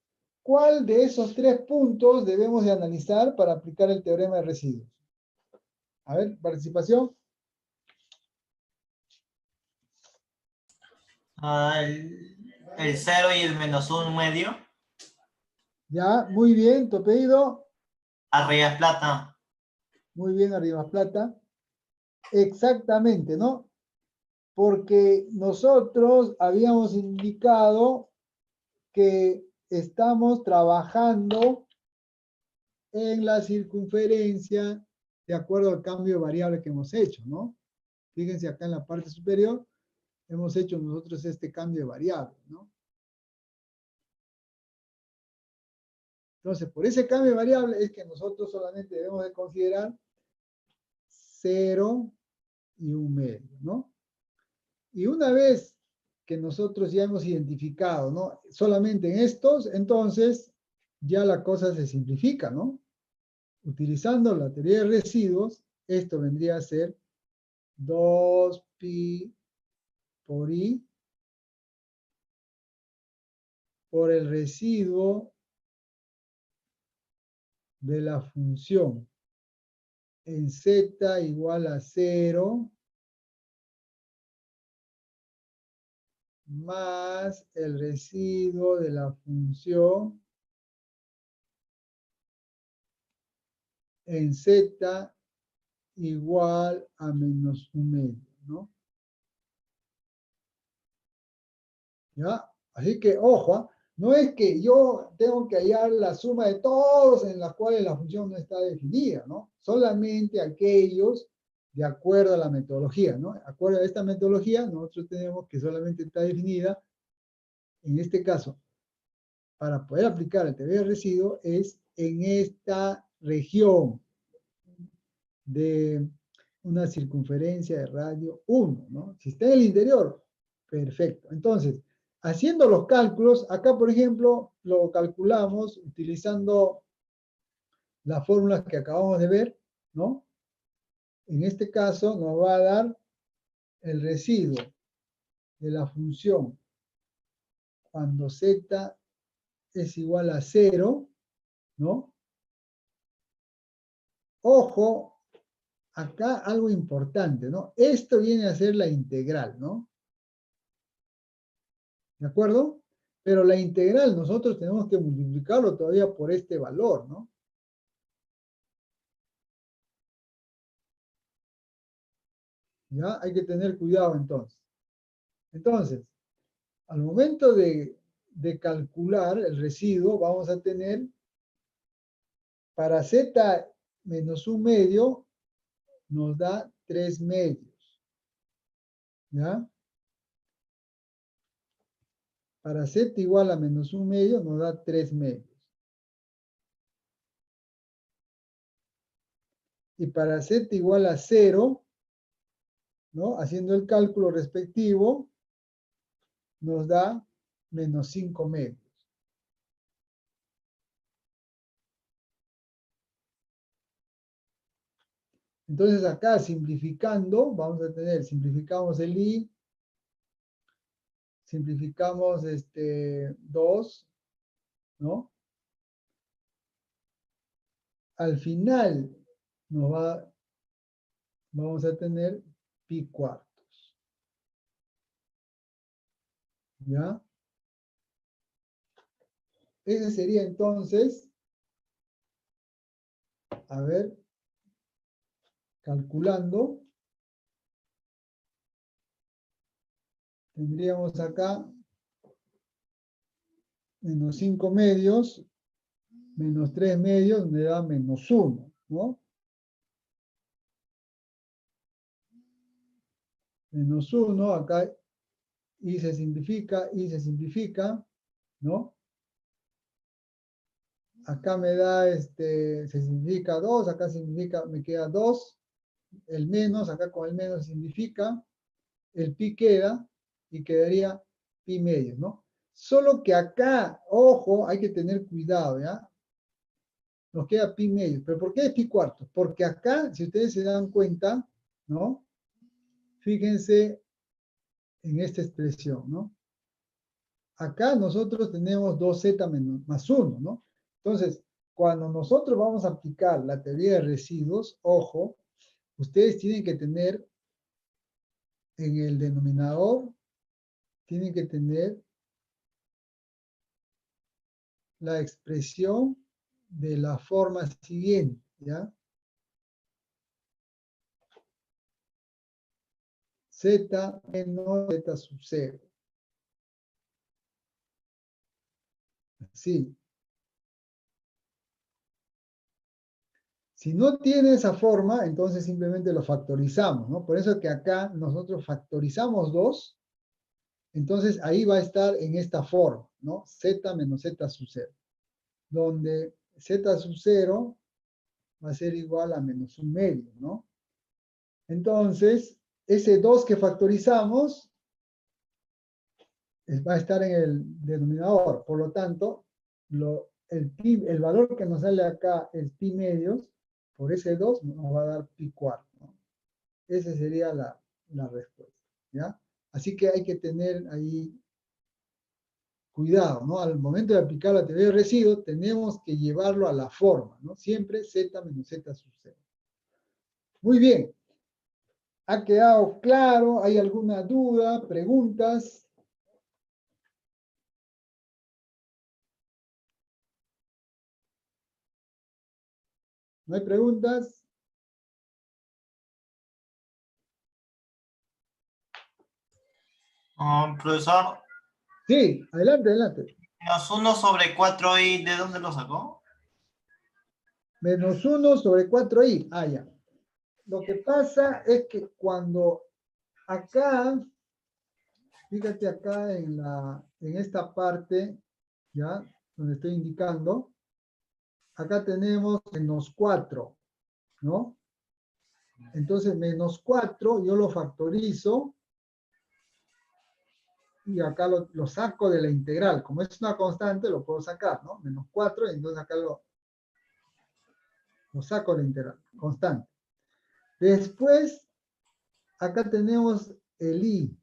¿Cuál de esos 3 puntos debemos de analizar para aplicar el teorema de residuos? A ver, participación. El 0 y el menos 1/2. Ya, muy bien, tu apellido. Arriba es plata. Muy bien, Arribas Plata. Exactamente, ¿no? Porque nosotros habíamos indicado que estamos trabajando en la circunferencia de acuerdo al cambio de variable que hemos hecho, ¿no? Fíjense acá en la parte superior, hemos hecho nosotros este cambio de variable, ¿no? Entonces, por ese cambio de variable es que nosotros solamente debemos de considerar 0 y 1/2, ¿no? Y una vez que nosotros ya hemos identificado, ¿no? Solamente en estos, entonces ya la cosa se simplifica, ¿no? Utilizando la teoría de residuos, esto vendría a ser 2pi por i por el residuo de la función en z igual a 0 más el residuo de la función en z igual a menos 1/2, ¿no? ¿Ya? Así que, ojo, ¿ah? No es que yo tengo que hallar la suma de todos en las cuales la función no está definida, ¿no? Solamente aquellos de acuerdo a la metodología, ¿no? De acuerdo a esta metodología, nosotros tenemos que solamente está definida, en este caso, para poder aplicar el teoría de residuo, es en esta región de una circunferencia de radio 1, ¿no? Si está en el interior, perfecto. Entonces, haciendo los cálculos, acá por ejemplo, lo calculamos utilizando las fórmulas que acabamos de ver, ¿no? En este caso nos va a dar el residuo de la función cuando z es igual a 0, ¿no? Ojo, acá algo importante, ¿no? Esto viene a ser la integral, ¿no? ¿De acuerdo? Pero la integral nosotros tenemos que multiplicarlo todavía por este valor, ¿no? ¿Ya? Hay que tener cuidado entonces. Entonces, al momento de calcular el residuo, vamos a tener para z menos 1/2 nos da 3/2. ¿Ya? Para z igual a menos 1/2 nos da 3/2. Y para z igual a 0, ¿no? Haciendo el cálculo respectivo, nos da menos 5/2. Entonces acá simplificando, vamos a tener, simplificamos el i, simplificamos 2, ¿no? Al final vamos a tener pi cuartos. ¿Ya? Ese sería entonces, a ver, calculando, tendríamos acá menos 5/2, menos 3/2, me da menos 1, ¿no? Menos 1, acá y se simplifica, ¿no? Acá me da, se simplifica 2, acá significa, me queda 2, el menos, acá con el menos significa, el pi queda, y quedaría pi medio, ¿no? Solo que acá, ojo, hay que tener cuidado, ¿ya? Nos queda pi medio, pero ¿por qué es pi cuartos? Porque acá, si ustedes se dan cuenta, ¿no? Fíjense en esta expresión, ¿no? Acá nosotros tenemos 2z más 1, ¿no? Entonces, cuando nosotros vamos a aplicar la teoría de residuos, ojo, ustedes tienen que tener en el denominador, tienen que tener la expresión de la forma siguiente, ¿ya? Z menos Z sub 0. Sí. Si no tiene esa forma, entonces simplemente lo factorizamos, ¿no? Por eso es que acá nosotros factorizamos 2, entonces ahí va a estar en esta forma, ¿no? Z menos Z sub 0, donde Z sub 0 va a ser igual a menos 1/2, ¿no? Entonces, ese 2 que factorizamos va a estar en el denominador. Por lo tanto, el valor que nos sale acá, el pi medios, por ese 2 nos va a dar pi cuarto, ¿no? Esa sería la respuesta, ¿ya? Así que hay que tener ahí cuidado, ¿no? Al momento de aplicar la teoría de residuos, tenemos que llevarlo a la forma, ¿no? Siempre z menos z sub 0. Muy bien. ¿Ha quedado claro? ¿Hay alguna duda? ¿Preguntas? ¿No hay preguntas? Profesor, Sí, adelante, adelante. menos 1 sobre 4i, ¿de dónde lo sacó? Menos 1 sobre 4i. Ah, ya. Lo que pasa es que cuando acá, fíjate acá en esta parte, ¿ya? Donde estoy indicando, acá tenemos menos 4, ¿no? Entonces, menos 4 yo lo factorizo y acá lo saco de la integral. Como es una constante, lo puedo sacar, ¿no? Menos 4, y entonces acá lo saco de la integral, constante. Después, acá tenemos el i.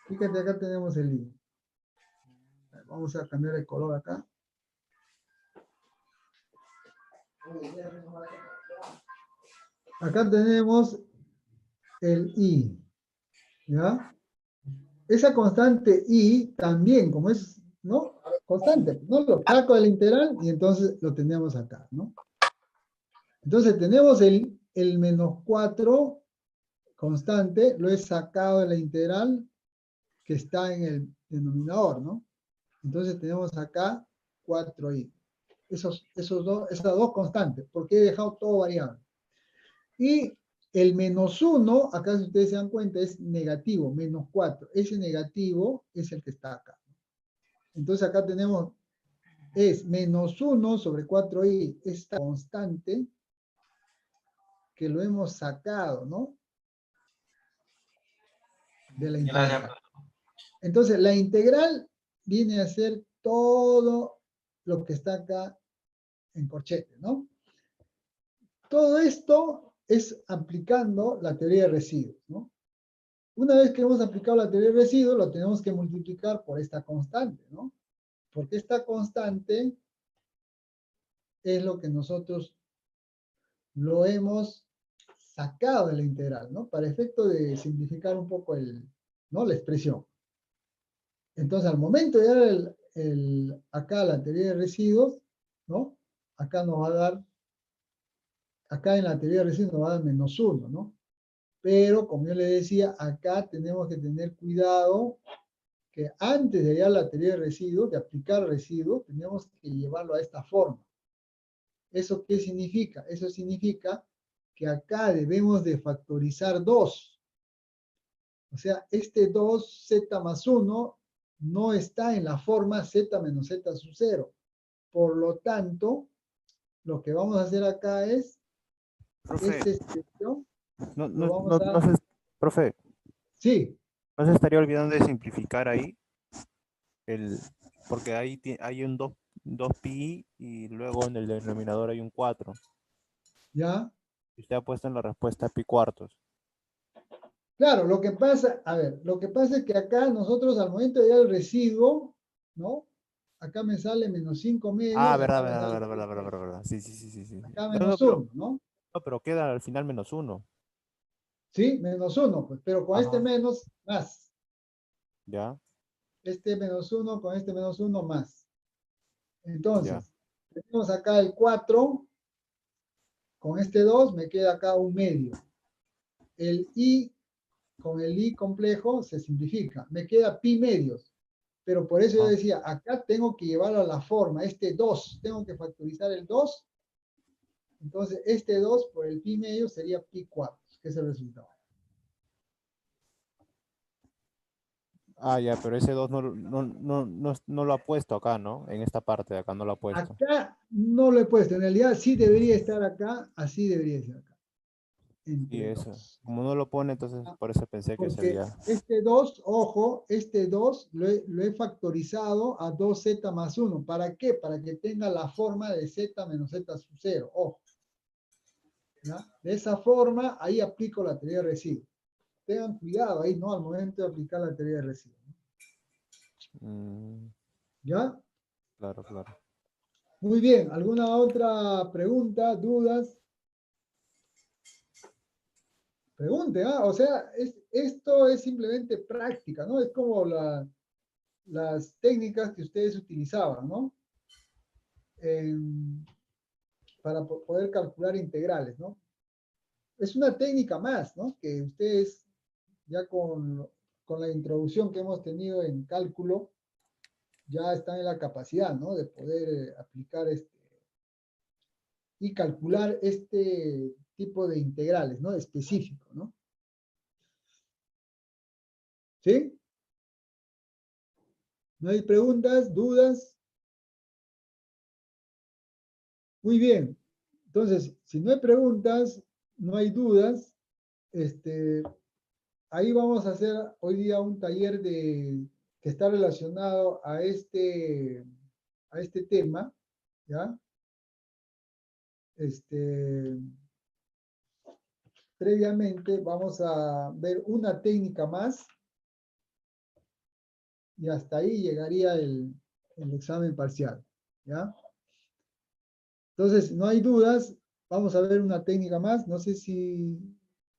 Fíjate, acá tenemos el i. Vamos a cambiar el color acá. Acá tenemos el i, ¿ya? Esa constante i también, como es, ¿no? Constante, ¿no? Lo saco de la integral y entonces lo tenemos acá, ¿no? Entonces tenemos el menos 4 constante, lo he sacado de la integral que está en el denominador, ¿no? Entonces tenemos acá 4i. Esas dos constantes, porque he dejado todo variable. Y el menos 1, acá si ustedes se dan cuenta, es negativo, menos 4. Ese negativo es el que está acá. Entonces acá tenemos, es menos 1 sobre 4i, esta constante que lo hemos sacado, ¿no? De la integral. Gracias. Entonces la integral viene a ser todo lo que está acá en corchete, ¿no? Todo esto es aplicando la teoría de residuos, ¿no? Una vez que hemos aplicado la teoría de residuos, lo tenemos que multiplicar por esta constante, ¿no? Porque esta constante es lo que nosotros lo hemos sacado de la integral, ¿no? Para efecto de simplificar un poco ¿no? La expresión. Entonces, al momento de dar acá la teoría de residuos, ¿no? Acá nos va a dar, acá en la teoría de residuos nos va a dar menos 1, ¿no? Pero, como yo le decía, acá tenemos que tener cuidado que antes de hallar la teoría de residuos, de aplicar residuos, tenemos que llevarlo a esta forma. ¿Eso qué significa? Eso significa que acá debemos de factorizar 2. O sea, este 2z más 1 no está en la forma z menos z sub 0. Por lo tanto, lo que vamos a hacer acá es, Profe, esta expresión no, lo no, vamos no, a... profe, Sí, ¿no se estaría olvidando de simplificar ahí? Porque ahí hay un 2 pi y luego en el denominador hay un 4. ya. Y usted ha puesto en la respuesta pi cuartos. Claro, lo que pasa, a ver, lo que pasa es que acá nosotros al momento de hallar el residuo, ¿no? Acá me sale menos 5 medios, Ah, acá verdad, me verdad, sale verdad, verdad, verdad, verdad. Sí, sí, sí, sí, sí. acá No, no, menos 1, ¿no? pero queda al final menos 1. Sí, menos 1, pues, pero con este Ajá. menos más. Ya, Este menos 1 con este menos 1 más. ya. Entonces, tenemos acá el 4, con este 2 me queda acá un medio. El i con el i complejo se simplifica, me queda pi medios. Pero por eso yo Ah, decía, acá tengo que llevarlo a la forma, este 2, tengo que factorizar el 2 Entonces, este 2 por el pi medio sería pi cuartos, que es el resultado. Ah, ya, pero ese 2 no lo ha puesto acá, ¿no? En esta parte de acá no lo ha puesto. Acá no lo he puesto, en realidad sí debería estar acá, así debería ser acá. Y Entre eso. 2. Como no lo pone, entonces por eso pensé que Porque sería. este 2, ojo, este 2 lo he factorizado a 2z más 1. ¿Para qué? Para que tenga la forma de z menos z sub 0. Ojo. ¿Ya? De esa forma, ahí aplico la teoría de residuos. Tengan cuidado ahí, ¿no? Al momento de aplicar la teoría de residuos. Mm, ¿Ya? claro, claro. Muy bien. ¿Alguna otra pregunta, dudas? Pregunte, ¿ah? O sea, esto es simplemente práctica, ¿no? Es como las técnicas que ustedes utilizaban, ¿no? Para poder calcular integrales, ¿no? Es una técnica más, ¿no? Que ustedes ya con la introducción que hemos tenido en cálculo, ya están en la capacidad, ¿no? De poder aplicar y calcular este tipo de integrales, ¿no? Específico, ¿no? ¿Sí? ¿No hay preguntas, dudas? Muy bien. Entonces, si no hay preguntas, no hay dudas, ahí vamos a hacer hoy día un taller que está relacionado a este tema, ¿ya? Previamente vamos a ver una técnica más y hasta ahí llegaría el examen parcial, ¿ya? Entonces, no hay dudas, vamos a ver una técnica más, no sé si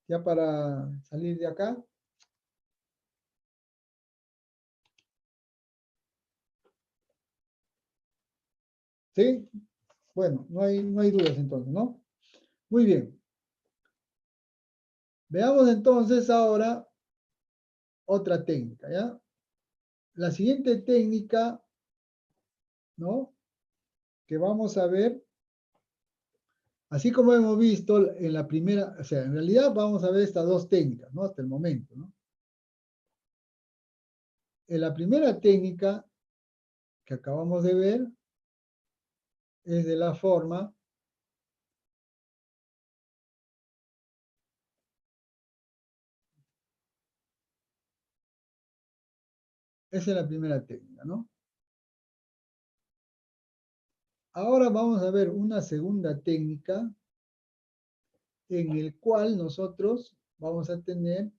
ya para salir de acá. ¿Sí? Bueno, no hay dudas entonces, ¿no? Muy bien. Veamos entonces ahora otra técnica, ¿ya? La siguiente técnica, ¿no? Que vamos a ver, así como hemos visto en la primera, o sea, en realidad vamos a ver estas dos técnicas, ¿no? Hasta el momento, ¿no? En la primera técnica que acabamos de ver es de la forma esa es la primera técnica, ¿no? Ahora vamos a ver una segunda técnica en el cual nosotros vamos a tener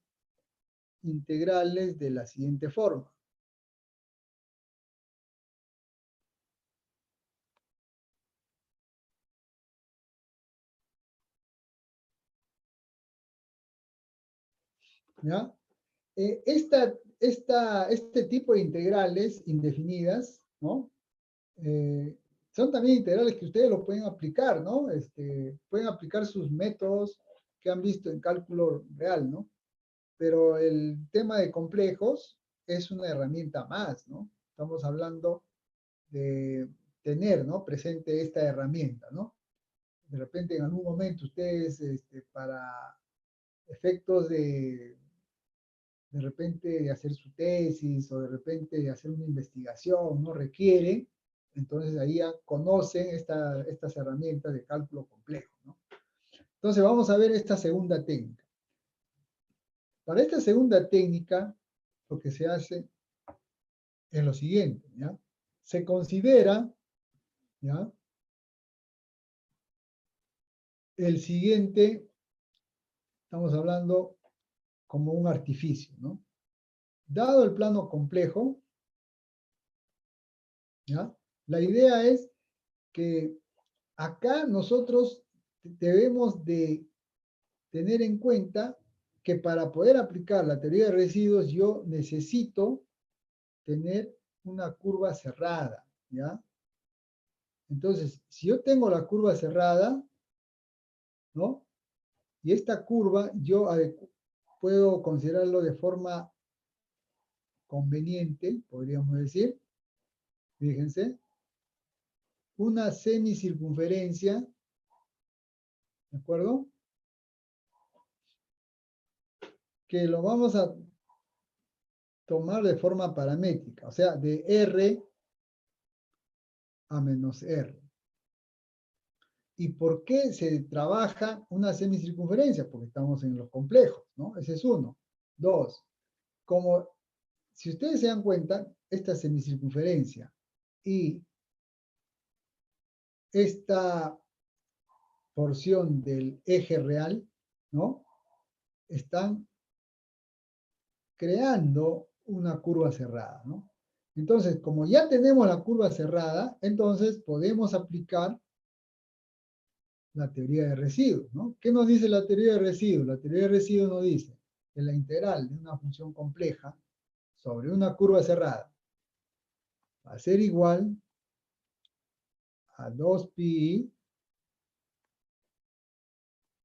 integrales de la siguiente forma. ¿Ya? Este tipo de integrales indefinidas, ¿no? Son también integrales que ustedes lo pueden aplicar, ¿no? Pueden aplicar sus métodos que han visto en cálculo real, ¿no? Pero el tema de complejos es una herramienta más, ¿no? Estamos hablando de tener, ¿no? Presente esta herramienta, ¿no? De repente en algún momento ustedes, para efectos de repente de hacer su tesis o de repente de hacer una investigación, no requieren, entonces ahí ya conocen estas herramientas de cálculo complejo, ¿no? Entonces vamos a ver esta segunda técnica. Para esta segunda técnica, lo que se hace es lo siguiente, ¿ya? Se considera, ¿ya? El siguiente, estamos hablando como un artificio, ¿no? Dado el plano complejo, ¿ya? La idea es que acá nosotros debemos de tener en cuenta que para poder aplicar la teoría de residuos yo necesito tener una curva cerrada, ¿ya? Entonces, si yo tengo la curva cerrada, ¿no? Y esta curva yo puedo considerarlo de forma conveniente, podríamos decir, fíjense, una semicircunferencia ¿De acuerdo? Que lo vamos a tomar de forma paramétrica, o sea, de R a menos R. ¿Y por qué se trabaja una semicircunferencia? Porque estamos en los complejos, ¿no? Ese es uno. Dos, como si ustedes se dan cuenta, esta semicircunferencia y esta porción del eje real, ¿no? Están creando una curva cerrada, ¿no? Entonces, como ya tenemos la curva cerrada, entonces podemos aplicar la teoría de residuos, ¿no? ¿Qué nos dice la teoría de residuos? La teoría de residuos nos dice que la integral de una función compleja sobre una curva cerrada va a ser igual a 2pi,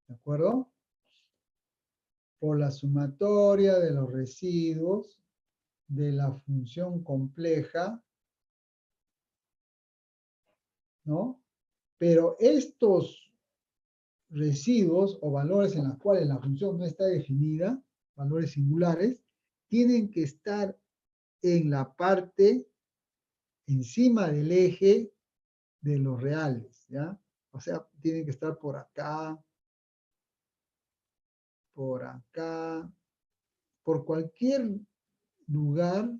¿de acuerdo? Por la sumatoria de los residuos de la función compleja, ¿no? Pero estos residuos o valores en los cuales la función no está definida, valores singulares, tienen que estar en la parte encima del eje de los reales, ¿ya? O sea, tienen que estar por acá, por cualquier lugar,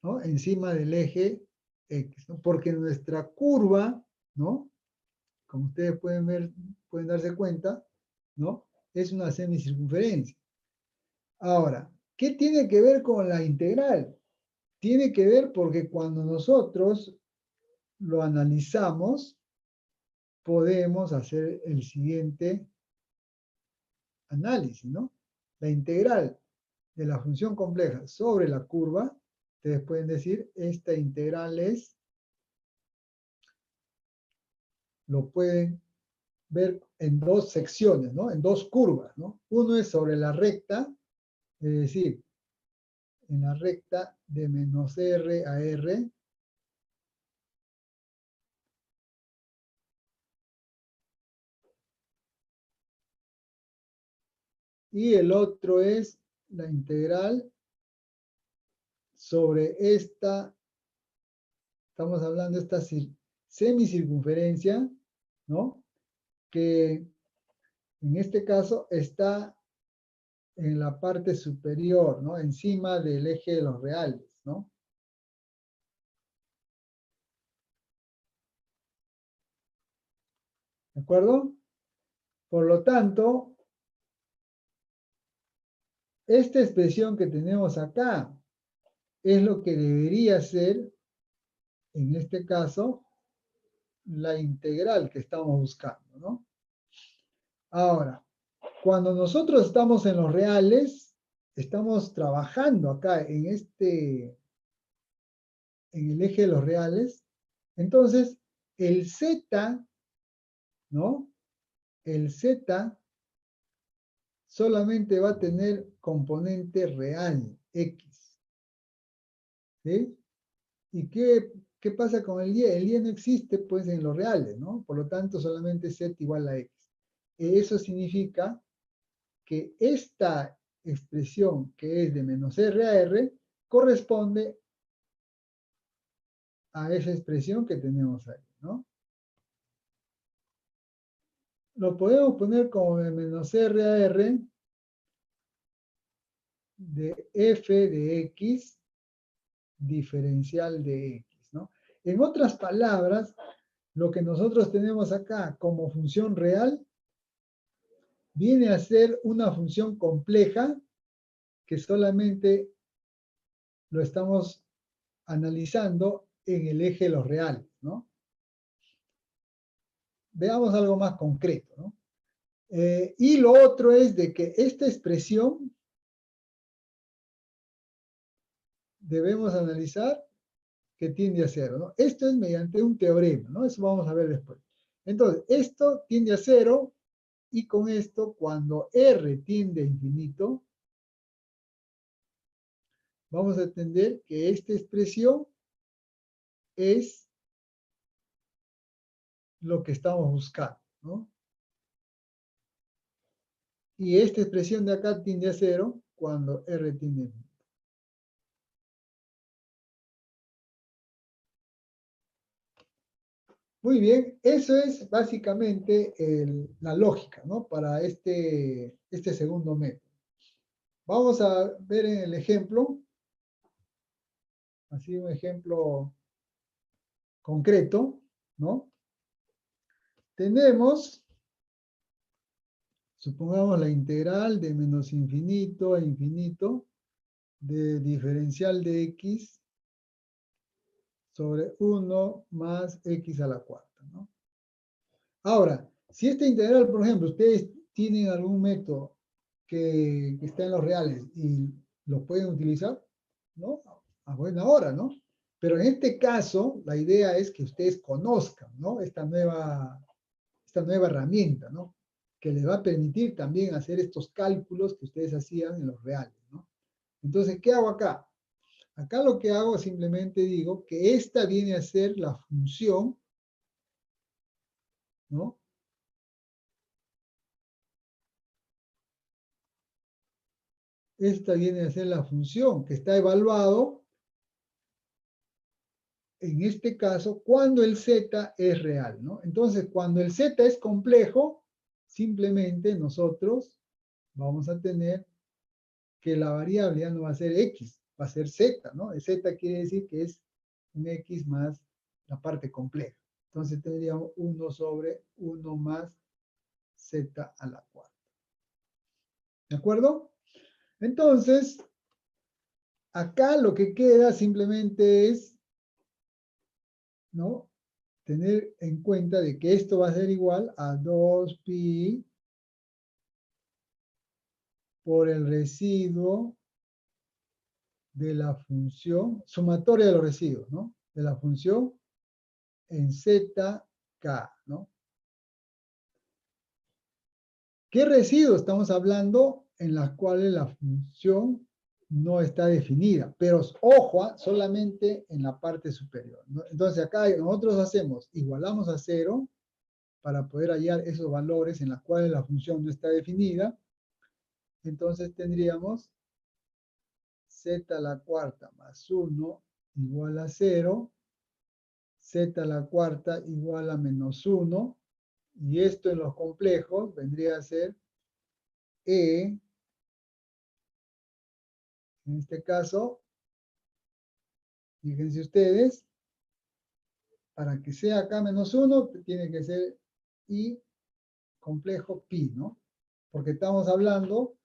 ¿no? Encima del eje X, ¿no? Porque nuestra curva, ¿no? Como ustedes pueden ver, pueden darse cuenta, ¿no? Es una semicircunferencia. Ahora, ¿qué tiene que ver con la integral? Tiene que ver porque cuando nosotros lo analizamos, podemos hacer el siguiente análisis, ¿no? La integral de la función compleja sobre la curva, ustedes pueden decir, esta integral es, lo pueden ver en dos secciones, ¿no? En dos curvas, ¿no? Uno es sobre la recta, es decir, en la recta de menos R a R, y el otro es la integral sobre esta, estamos hablando de esta semicircunferencia, ¿no? Que en este caso está en la parte superior, ¿no? Encima del eje de los reales, ¿no? ¿De acuerdo? Por lo tanto, esta expresión que tenemos acá es lo que debería ser, en este caso, la integral que estamos buscando, ¿no? Ahora, cuando nosotros estamos en los reales, estamos trabajando acá en el eje de los reales, entonces el z, ¿no? El z solamente va a tener componente real, x, ¿sí? ¿Y qué pasa con el y? El y no existe, pues, en los reales, ¿no? Por lo tanto, solamente z igual a x. Eso significa que esta expresión, que es de menos r a r, corresponde a esa expresión que tenemos ahí, ¿no? Lo podemos poner como de menos r a r de f de x diferencial de x, ¿no? En otras palabras, lo que nosotros tenemos acá como función real viene a ser una función compleja que solamente lo estamos analizando en el eje de los reales, ¿no? Veamos algo más concreto, ¿no? Y lo otro es de que esta expresión debemos analizar que tiende a cero, ¿no? Esto es mediante un teorema, ¿no? Eso vamos a ver después. Entonces, esto tiende a cero y con esto, cuando R tiende a infinito, vamos a entender que esta expresión es lo que estamos buscando, ¿no? Y esta expresión de acá tiende a 0 cuando R tiende a 1. Muy bien, eso es básicamente la lógica, ¿no? Para este segundo método. Vamos a ver en el ejemplo, así un ejemplo concreto, ¿no? Tenemos, supongamos la integral de menos infinito a infinito de diferencial de x sobre 1 más x a la cuarta, ¿no? Ahora, si esta integral, por ejemplo, ustedes tienen algún método que está en los reales y lo pueden utilizar, ¿no? A buena hora, ¿no? Pero en este caso, la idea es que ustedes conozcan, ¿no? Esta nueva herramienta, ¿no? Que les va a permitir también hacer estos cálculos que ustedes hacían en los reales, ¿no? Entonces, ¿qué hago acá? Acá lo que hago simplemente digo que esta viene a ser la función, ¿no? Esta viene a ser la función que está evaluado, en este caso, cuando el z es real, ¿no? Entonces, cuando el z es complejo, simplemente nosotros vamos a tener que la variable ya no va a ser x, va a ser z, ¿no? El z quiere decir que es un x más la parte compleja. Entonces tendríamos 1 sobre 1 más z a la cuarta. ¿De acuerdo? Entonces, acá lo que queda simplemente es, ¿no? Tener en cuenta de que esto va a ser igual a 2pi por el residuo de la función, sumatoria de los residuos, ¿no? De la función en zk, ¿no? ¿Qué residuos estamos hablando en las cuales la función no está definida? Pero ojo, solamente en la parte superior, ¿no? Entonces acá nosotros hacemos, igualamos a 0 para poder hallar esos valores en los cuales la función no está definida. Entonces tendríamos z a la cuarta más 1 igual a 0, z a la cuarta igual a menos 1, y esto en los complejos vendría a ser e, en este caso, fíjense ustedes, para que sea acá menos 1, tiene que ser i complejo pi, ¿no? Porque estamos hablando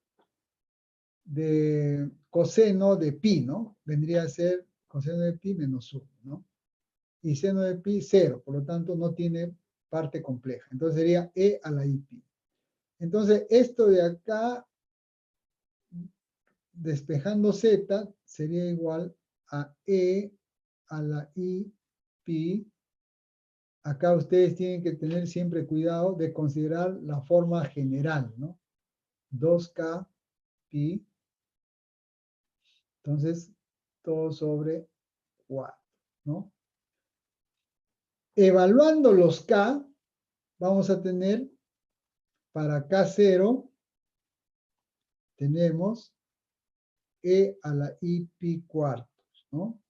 de coseno de pi, ¿no? Vendría a ser coseno de pi menos 1, ¿no? Y seno de pi 0, por lo tanto no tiene parte compleja. Entonces sería e a la i pi. Entonces esto de acá, despejando z, sería igual a e a la i pi. Acá ustedes tienen que tener siempre cuidado de considerar la forma general, ¿no? 2k pi. Entonces, todo sobre 4, ¿no? Evaluando los k, vamos a tener para k0, tenemos e a la i pi cuartos, ¿no?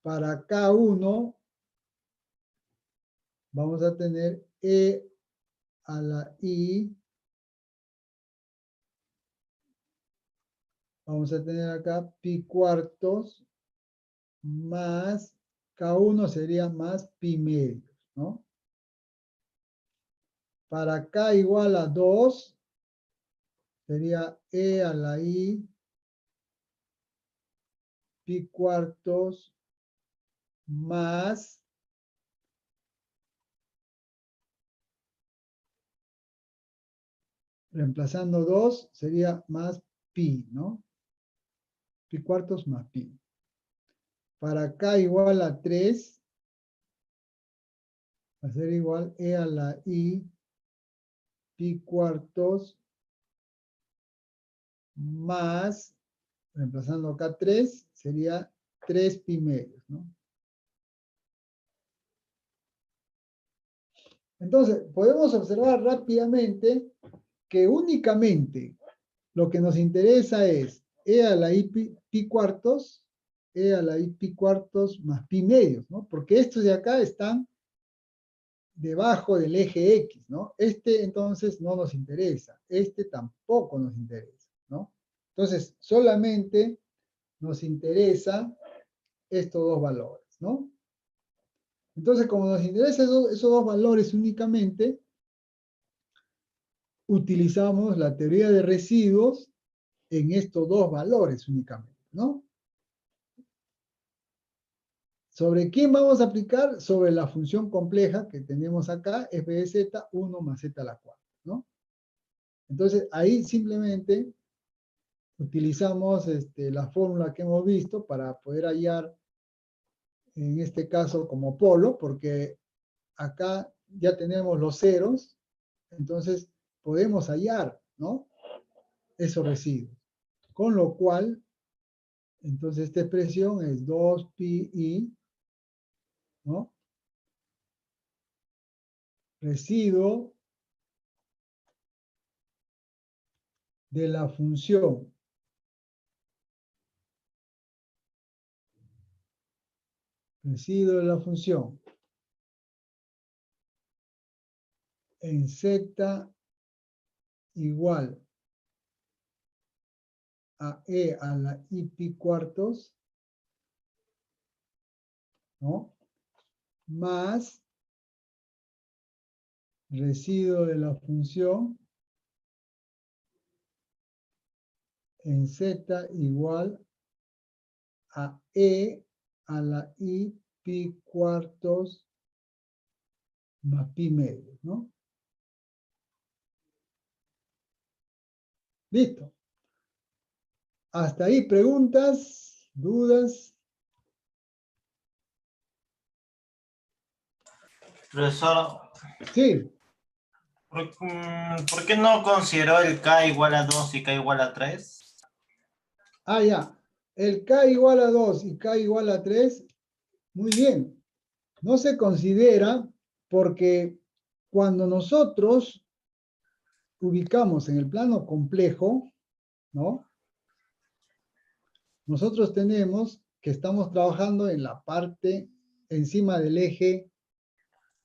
Para k1, vamos a tener e a la i, vamos a tener acá pi cuartos más k1 sería más pi medios, ¿no? Para k igual a 2, sería e a la i pi cuartos más reemplazando 2 sería más pi, ¿no? Pi cuartos más pi. Para k igual a 3, va a ser igual e a la i pi cuartos más, reemplazando acá 3, sería 3 pi medios, ¿no? Entonces, podemos observar rápidamente que únicamente lo que nos interesa es E a la I pi cuartos, E a la I pi cuartos más pi medios, ¿no? Porque estos de acá están debajo del eje X, ¿no? Este entonces no nos interesa, este tampoco nos interesa, ¿no? Entonces, solamente nos interesa estos dos valores, ¿no? Entonces, como nos interesan esos dos valores únicamente, utilizamos la teoría de residuos en estos dos valores únicamente, ¿no? ¿Sobre quién vamos a aplicar? Sobre la función compleja que tenemos acá, f de z, 1 más z a la cuarta, ¿no? Entonces, ahí simplemente utilizamos la fórmula que hemos visto para poder hallar, en este caso, como polo, porque acá ya tenemos los ceros, entonces podemos hallar, ¿no? Esos residuos. Con lo cual, entonces esta expresión es 2pi, ¿no? Residuo de la función en z igual a e a la i pi cuartos, ¿no? Más residuo de la función en z igual a e a la i pi cuartos más pi medio, ¿no? Listo. Hasta ahí, preguntas, dudas. Profesor, Sí. ¿por qué no consideró el K igual a 2 y K igual a 3? Ah, ya. El k igual a 2 y k igual a 3, muy bien. No se considera porque cuando nosotros ubicamos en el plano complejo, ¿no? Nosotros tenemos que estamos trabajando en la parte encima del eje,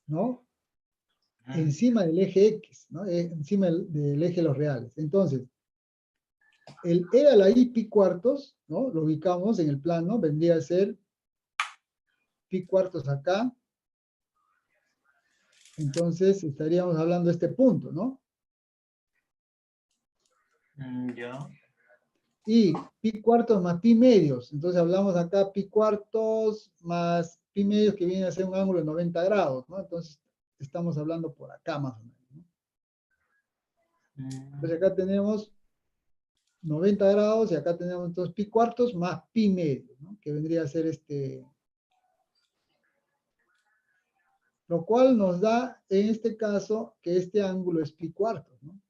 ¿no? Encima del eje X, ¿no? Encima del eje de los reales. Entonces, el E a la I pi cuartos, ¿no? Lo ubicamos en el plano, vendría a ser pi cuartos acá. Entonces, estaríamos hablando de este punto, ¿no? Ya. Y pi cuartos más pi medios. Entonces hablamos acá pi cuartos más pi medios, que viene a ser un ángulo de 90 grados, ¿no? Entonces estamos hablando por acá más o menos, ¿no? Entonces acá tenemos 90 grados y acá tenemos entonces pi cuartos más pi medios, ¿no? Que vendría a ser lo cual nos da en este caso que este ángulo es pi cuartos, ¿no?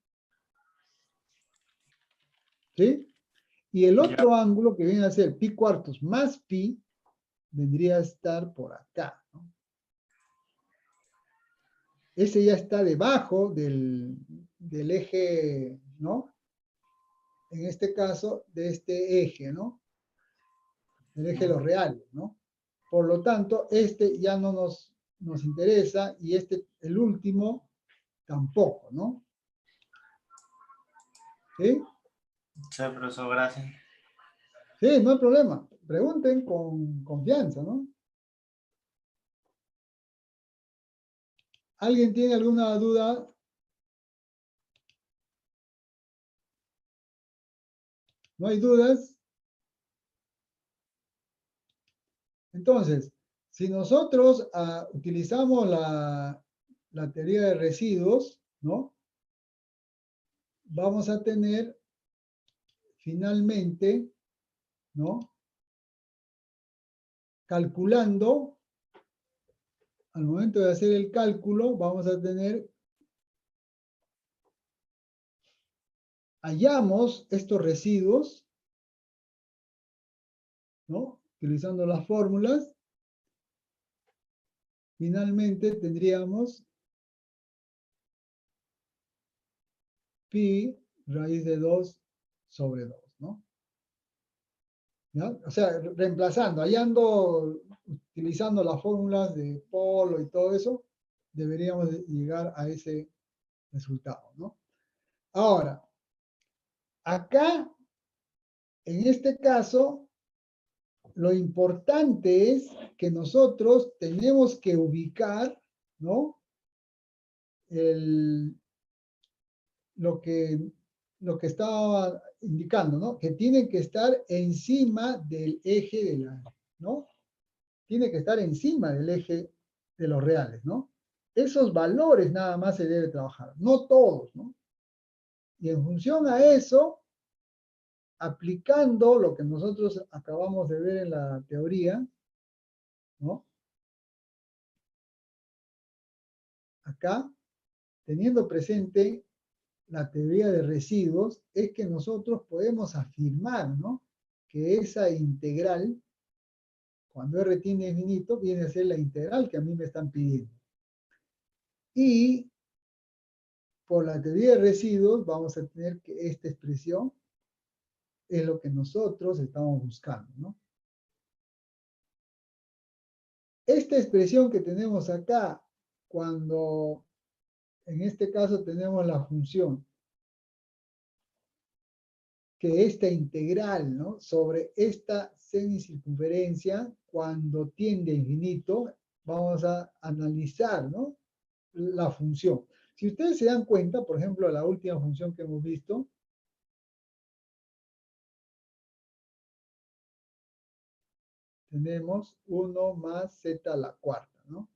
¿Sí? Y el Ya. otro ángulo que viene a ser pi cuartos más pi vendría a estar por acá, ¿no? Ese ya está debajo del eje, ¿no? En este caso, de este eje, ¿no? El eje de los reales, ¿no? Por lo tanto, este ya no nos interesa y el último, tampoco, ¿no? ¿Sí? Sí, profesor, gracias. Sí, no hay problema. Pregunten con confianza, ¿no? ¿Alguien tiene alguna duda? ¿No hay dudas? Entonces, si nosotros utilizamos la teoría de residuos, ¿no? Vamos a tener finalmente, ¿no? Calculando, al momento de hacer el cálculo, vamos a tener, hallamos estos residuos, ¿no? Utilizando las fórmulas, finalmente tendríamos pi raíz de 2 sobre 2, ¿no? ¿Ya? O sea, reemplazando, hallando, utilizando las fórmulas de polo y todo eso, deberíamos llegar a ese resultado, ¿no? Ahora, acá, en este caso, lo importante es que nosotros tenemos que ubicar, ¿no? Lo que, lo que estaba indicando, ¿no? Que tienen que estar encima del eje de la, ¿no? Tiene que estar encima del eje de los reales, ¿no? Esos valores nada más se debe trabajar, no todos, ¿no? Y en función a eso, aplicando lo que nosotros acabamos de ver en la teoría, ¿no? Acá, teniendo presente la teoría de residuos, es que nosotros podemos afirmar, ¿no? Que esa integral, cuando R tiende a infinito, viene a ser la integral que a mí me están pidiendo. Y por la teoría de residuos vamos a tener que esta expresión es lo que nosotros estamos buscando, ¿no? Esta expresión que tenemos acá, cuando en este caso tenemos la función, que esta integral, ¿no? Sobre esta semicircunferencia, cuando tiende a infinito, vamos a analizar, ¿no? La función. Si ustedes se dan cuenta, por ejemplo, la última función que hemos visto, tenemos 1 más z a la cuarta, ¿no?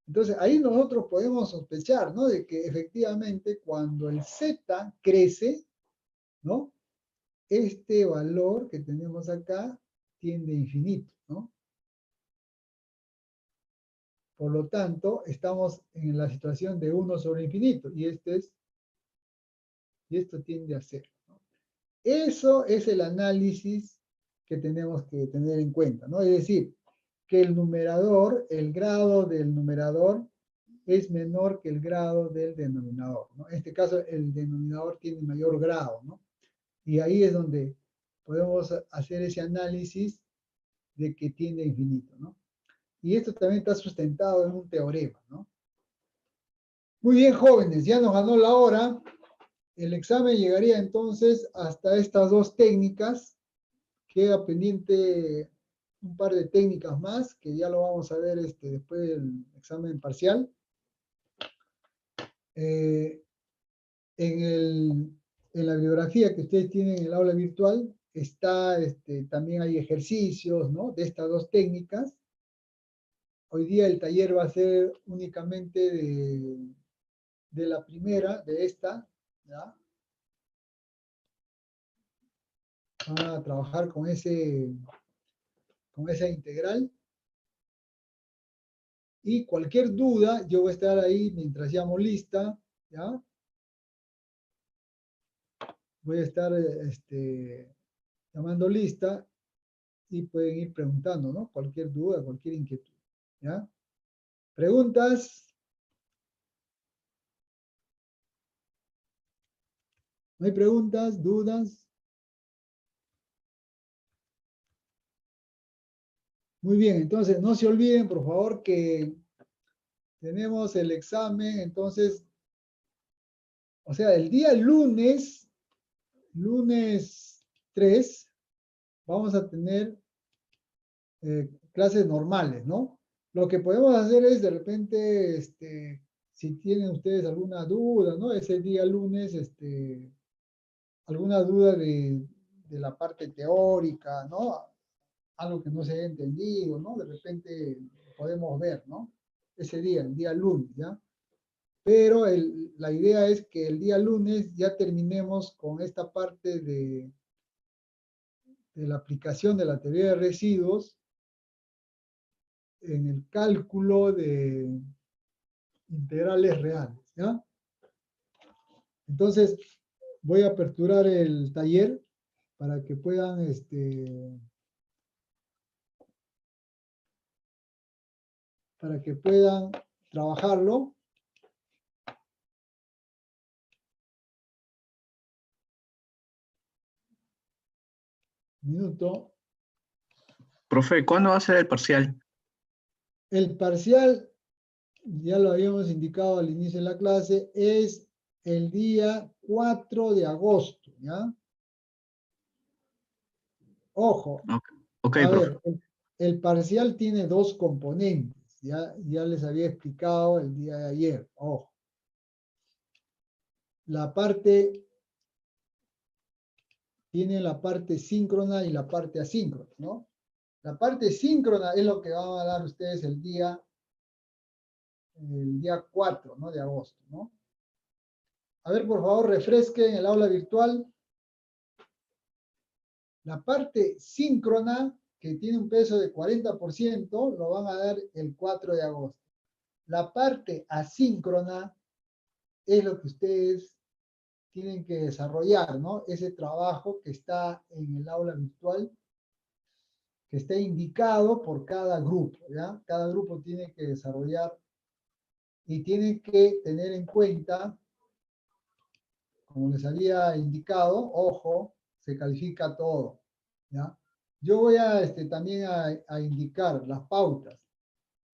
Entonces, ahí nosotros podemos sospechar, ¿no? De que efectivamente cuando el z crece, ¿no? Este valor que tenemos acá tiende a infinito, ¿no? Por lo tanto, estamos en la situación de 1 sobre infinito, y esto tiende a 0, ¿no? Eso es el análisis que tenemos que tener en cuenta, ¿no? Es decir, que el numerador, el grado del numerador es menor que el grado del denominador, ¿no? En este caso, el denominador tiene mayor grado, ¿no? Y ahí es donde podemos hacer ese análisis de que tiende a infinito, ¿no? Y esto también está sustentado en un teorema, ¿no? Muy bien, jóvenes, ya nos ganó la hora. El examen llegaría entonces hasta estas dos técnicas. Queda pendiente un par de técnicas más, que ya lo vamos a ver después del examen parcial. En la bibliografía que ustedes tienen en el aula virtual, también hay ejercicios, ¿no? De estas dos técnicas. Hoy día el taller va a ser únicamente de la primera, de esta, ¿ya? Van a trabajar con esa integral. Y cualquier duda, yo voy a estar ahí mientras llamo lista, ¿ya? Voy a estar llamando lista y pueden ir preguntando, ¿no? Cualquier duda, cualquier inquietud, ¿ya? ¿Preguntas? ¿No hay preguntas, dudas? Muy bien, entonces no se olviden, por favor, que tenemos el examen, entonces, o sea, el día lunes 3, vamos a tener clases normales, ¿no? Lo que podemos hacer es, de repente, si tienen ustedes alguna duda, ¿no? Ese día lunes, alguna duda de la parte teórica, ¿no? Algo que no se haya entendido, ¿no? De repente podemos ver, ¿no? Ese día, el día lunes, ¿ya? Pero la idea es que el día lunes ya terminemos con esta parte de la aplicación de la teoría de residuos en el cálculo de integrales reales, ¿ya? Entonces, voy a aperturar el taller para que puedan, trabajarlo. minuto. Profe, ¿cuándo va a ser el parcial? El parcial, ya lo habíamos indicado al inicio de la clase, es el día 4 de agosto, ¿ya? Ojo, Ok, a profe. ver, el parcial tiene dos componentes, ya les había explicado el día de ayer, ojo. La parte, tiene la parte síncrona y la parte asíncrona, ¿no? La parte síncrona es lo que van a dar ustedes el día 4, ¿no? De agosto, ¿no? A ver, por favor, refresquen el aula virtual. La parte síncrona, que tiene un peso de 40%, lo van a dar el 4 de agosto. La parte asíncrona es lo que ustedes tienen que desarrollar, ¿no? Ese trabajo que está en el aula virtual, que está indicado por cada grupo, ¿ya? Cada grupo tiene que desarrollar y tiene que tener en cuenta, como les había indicado, ojo, se califica todo, ¿ya? Yo voy a también a indicar las pautas.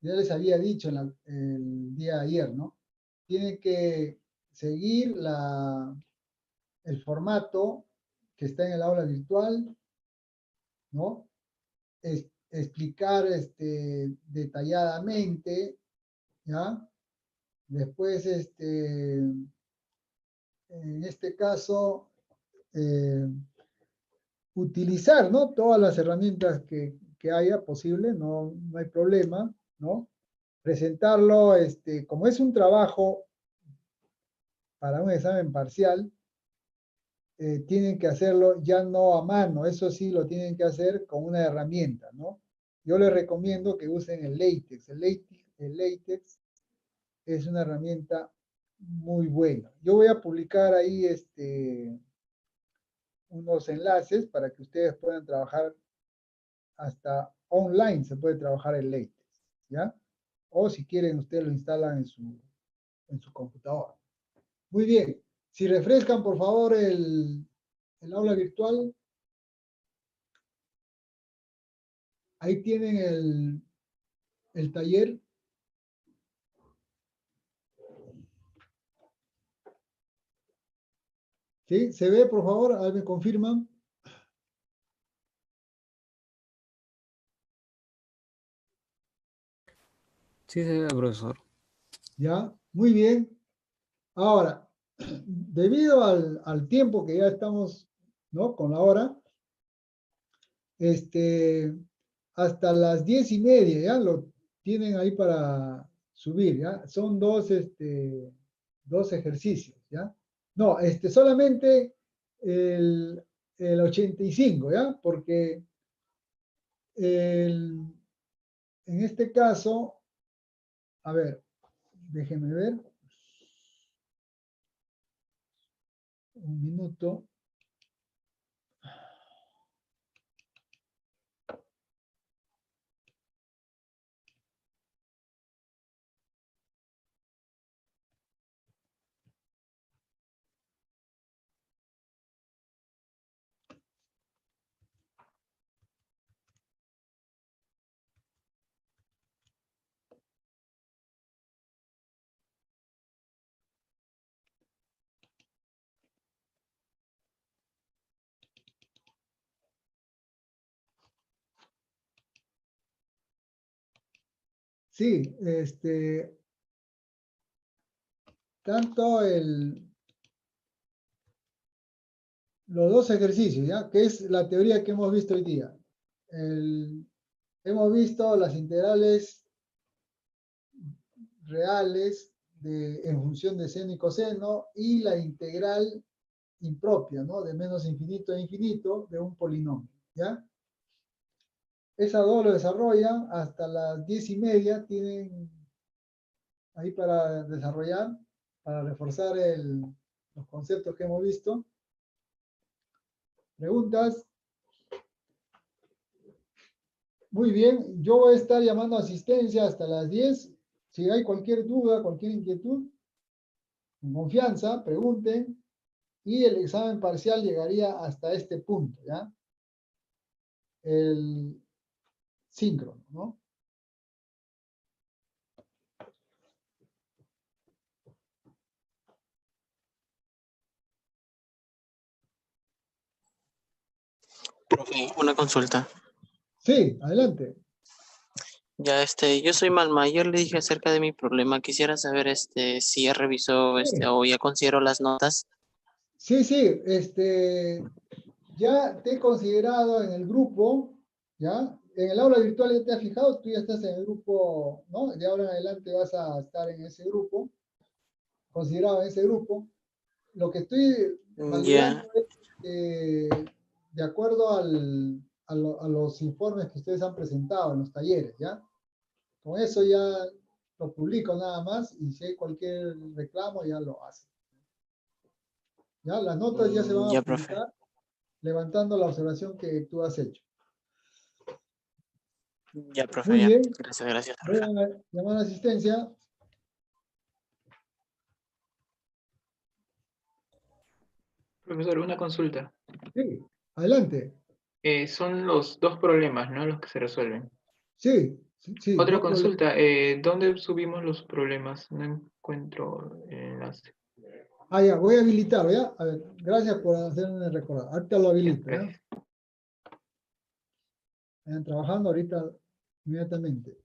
Ya les había dicho el día de ayer, ¿no? Tienen que seguir el formato que está en el aula virtual, ¿no? Explicar detalladamente, ¿ya? Después, en este caso, utilizar, ¿no? Todas las herramientas que haya posible, no hay problema, ¿no? Presentarlo, como es un trabajo para un examen parcial, tienen que hacerlo ya no a mano, eso sí lo tienen que hacer con una herramienta, ¿no? Yo les recomiendo que usen el LaTeX. El LaTeX es una herramienta muy buena. Yo voy a publicar ahí unos enlaces para que ustedes puedan trabajar hasta online, se puede trabajar el LaTeX, ¿ya? O si quieren, ustedes lo instalan en su computadora. Muy bien. Si refrescan, por favor, el aula virtual, ahí tienen el taller. ¿Sí? ¿Se ve, por favor? A ver, me confirman. Sí, se ve, profesor. ¿Ya? Muy bien. Ahora, debido al tiempo que ya estamos, ¿no? Con la hora, hasta las 10:30, ¿ya? Lo tienen ahí para subir, ¿ya? Son dos ejercicios, ¿ya? No, solamente el 85, ¿ya? Porque en este caso, a ver, déjenme ver, un minuto. Sí, tanto los dos ejercicios, ¿ya? Que es la teoría que hemos visto hoy día. Hemos visto las integrales reales en función de seno y coseno y la integral impropia, ¿no? De menos infinito a infinito de un polinomio, ¿ya? Esas dos lo desarrollan hasta las 10:30, tienen ahí para desarrollar, para reforzar los conceptos que hemos visto. ¿Preguntas? Muy bien, yo voy a estar llamando a asistencia hasta las 10. Si hay cualquier duda, cualquier inquietud, con confianza, pregunten. Y el examen parcial llegaría hasta este punto, ¿ya? el síncrono, ¿no? Profe, una consulta. Sí, adelante. Ya, yo soy Malma. Ayer le dije acerca de mi problema. Quisiera saber, si ya revisó, Sí, o ya considero las notas. sí, sí, ya te he considerado en el grupo, ¿ya? En el aula virtual ya te has fijado, tú ya estás en el grupo, ¿no? De ahora en adelante vas a estar en ese grupo, considerado en ese grupo. Lo que estoy validando Ya, es de acuerdo a los informes que ustedes han presentado en los talleres, ¿ya? Con eso ya lo publico nada más y si hay cualquier reclamo ya lo hacen. ¿Ya? Las notas ya se van a ya, profe. publicar levantando la observación que tú has hecho. Ya, profe, Muy ya. bien, Gracias, gracias, voy profe. a llamar a asistencia. Profesor, una consulta. Sí, adelante. Son los dos problemas, ¿no? Los que se resuelven. Sí, sí, sí, Otra dos problemas. consulta, ¿dónde subimos los problemas? No encuentro el enlace. Ah, ya, voy a habilitarlo, ¿ya? A ver, gracias por hacerme recordar. Ahorita lo habilito, ¿ya? Gracias. Vayan trabajando ahorita inmediatamente.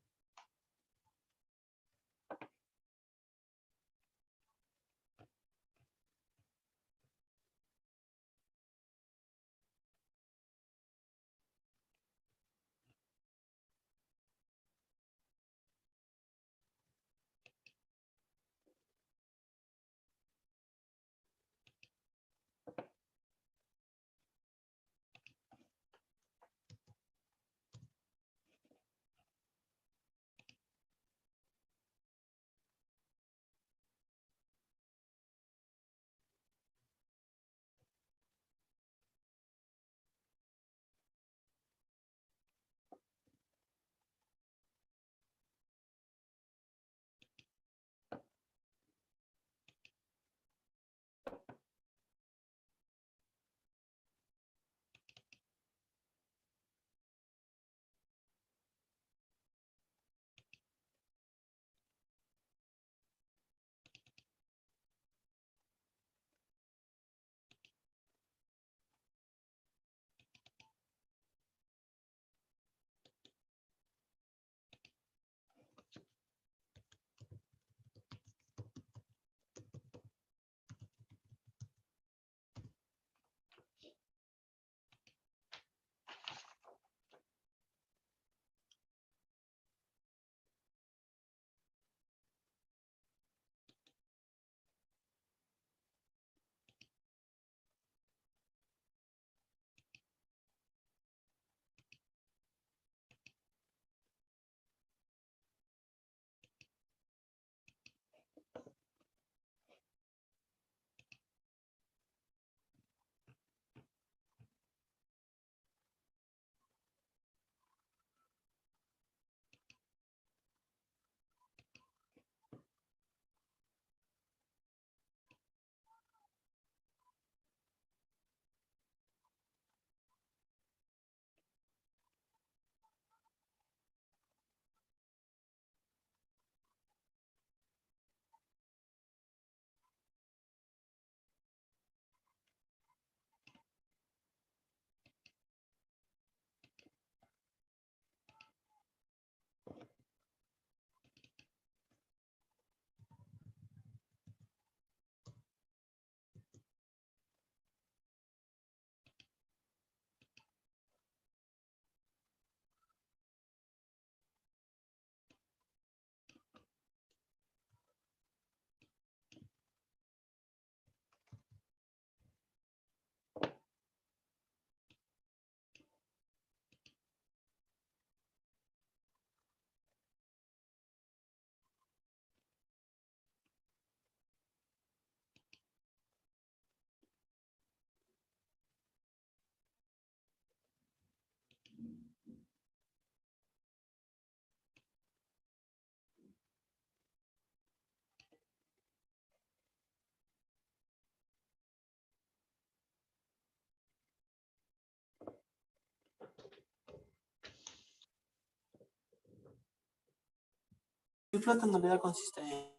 El plátano le da consistencia.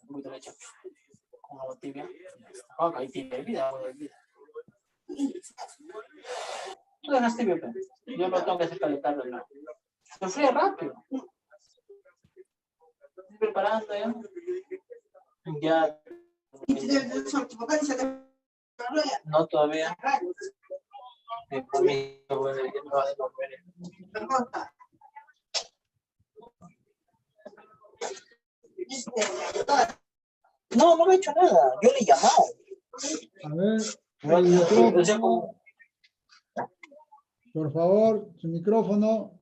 Muy derecha. Con agua tibia. Ok, tibia, olvida, olvida. Tú dejas tibio, pero yo no tengo que hacer calentarlo, no. Se fríe rápido. Estoy preparando ya. Ya. No todavía. Mi amigo, bueno, ya me va a devolver. No, no me he hecho nada. Yo le he llamado. A ver, No, el o sea, micrófono, por favor, su micrófono.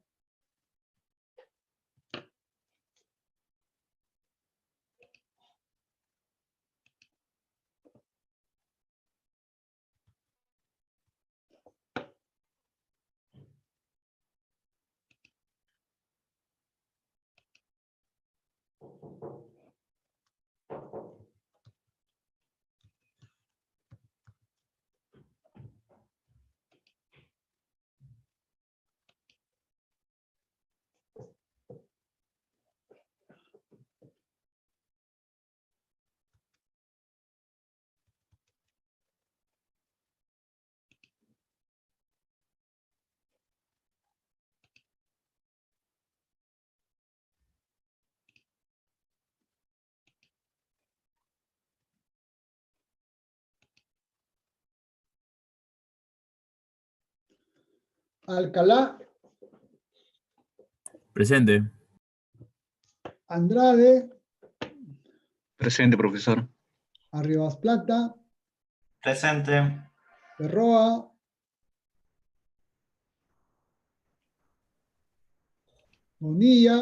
Alcalá, Presente. Andrade, Presente, profesor. Arribas Plata, Presente. Berroa, Bonilla,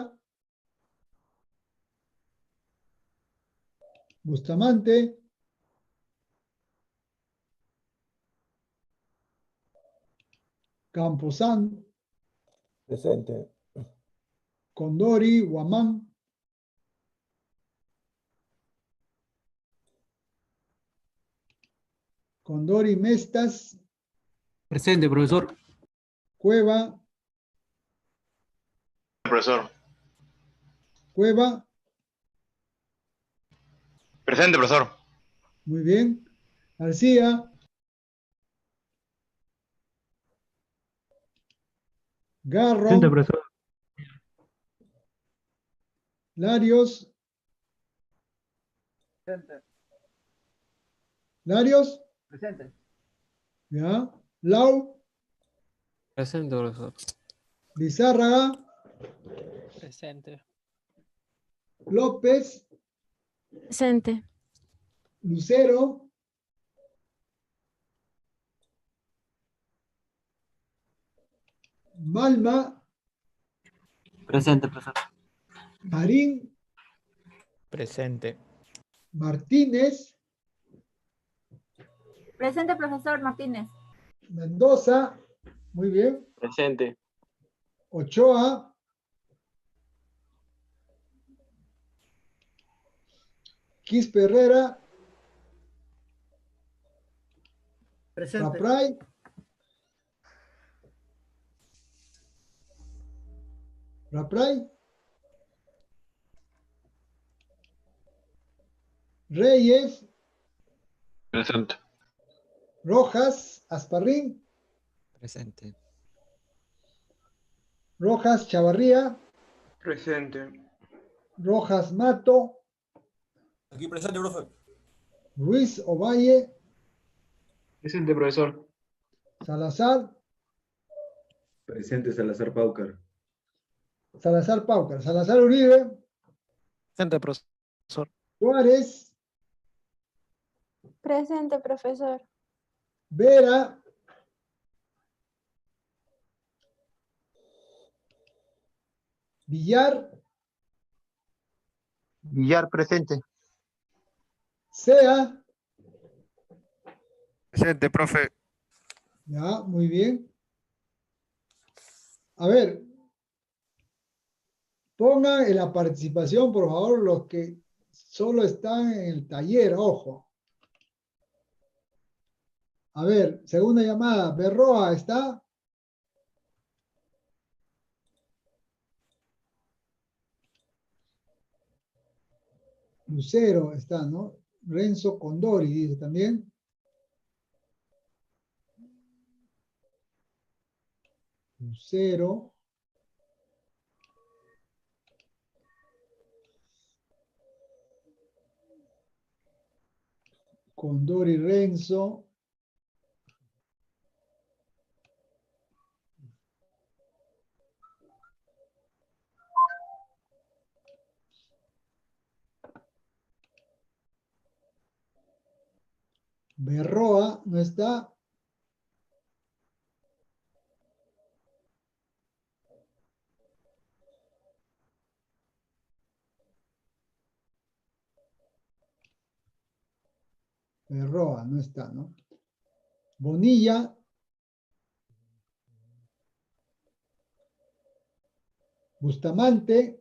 Bustamante, Camposan, Presente. Condori, Guamán, Condori Mestas, Presente, profesor. Cueva, Profesor. Cueva, Presente, profesor. muy bien. García, Presente, Garro, profesor. Larios, Larios, Presente. ya, Lau, Presente, profesor. Lizárraga, Presente. López, Presente. Lucero, Malma, Presente, profesor. Marín, Presente. Martínez, Presente, profesor Martínez. Mendoza, muy bien, Presente. Ochoa, Quispe Herrera, Rapray, Rapray, Reyes, Presente. Rojas, Asparrín, Presente. Rojas, Chavarría, Presente. Rojas, Mato, Aquí presente, profe. Ruiz Ovalle, Presente, profesor. Salazar, Presente Salazar Paucar. Salazar Paucar, Salazar Uribe, Presente, profesor. Suárez, Presente, profesor. Vera, Villar, Villar, presente. Sea, Presente, profe. ya, muy bien. A ver, pongan en la participación, por favor, los que solo están en el taller, ojo. A ver, segunda llamada, Berroa, ¿está? Lucero está, ¿no? Renzo Condori dice también. Lucero. Condori Renzo. Berroa no está. Berroa no está, ¿no? Bonilla. Bustamante.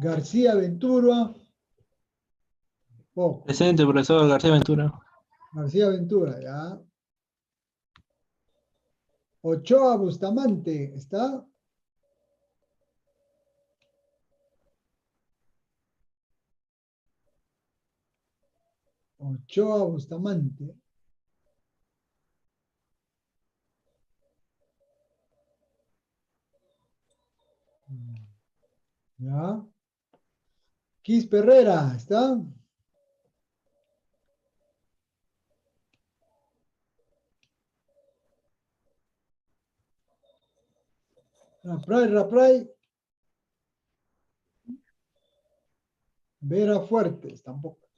García Ventura. Poco. Presente, profesor García Ventura. García Ventura, ya. Ochoa Bustamante, ¿está? Ochoa Bustamante. Ya. Quis Perrera, ¿está? Rapray. Vera Fuertes, tampoco.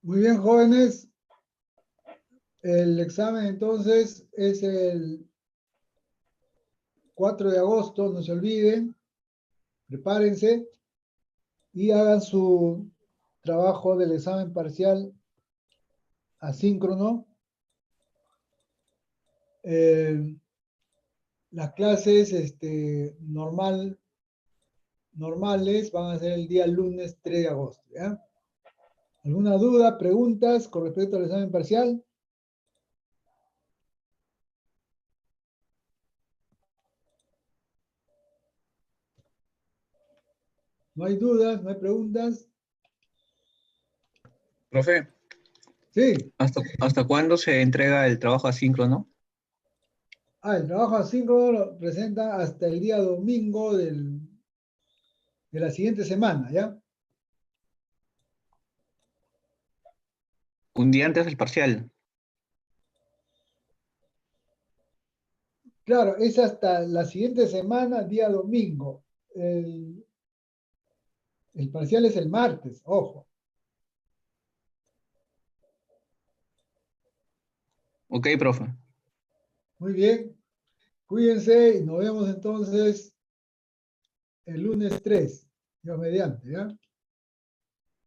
Muy bien, jóvenes. El examen entonces es el 4 de agosto, no se olviden. Prepárense y hagan su trabajo del examen parcial asíncrono. Las clases normales van a ser el día lunes 3 de agosto. ¿Ya? ¿Alguna duda, preguntas con respecto al examen parcial? ¿No hay dudas? ¿No hay preguntas? Profe, Sí. ¿hasta cuándo se entrega el trabajo asíncrono? El trabajo asíncrono lo presenta hasta el día domingo de la siguiente semana, ¿ya? Un día antes del parcial. Claro, es hasta la siguiente semana, día domingo. El parcial es el martes, ojo. Ok, profe. Muy bien. Cuídense y nos vemos entonces el lunes 3, Dios mediante, ¿ya?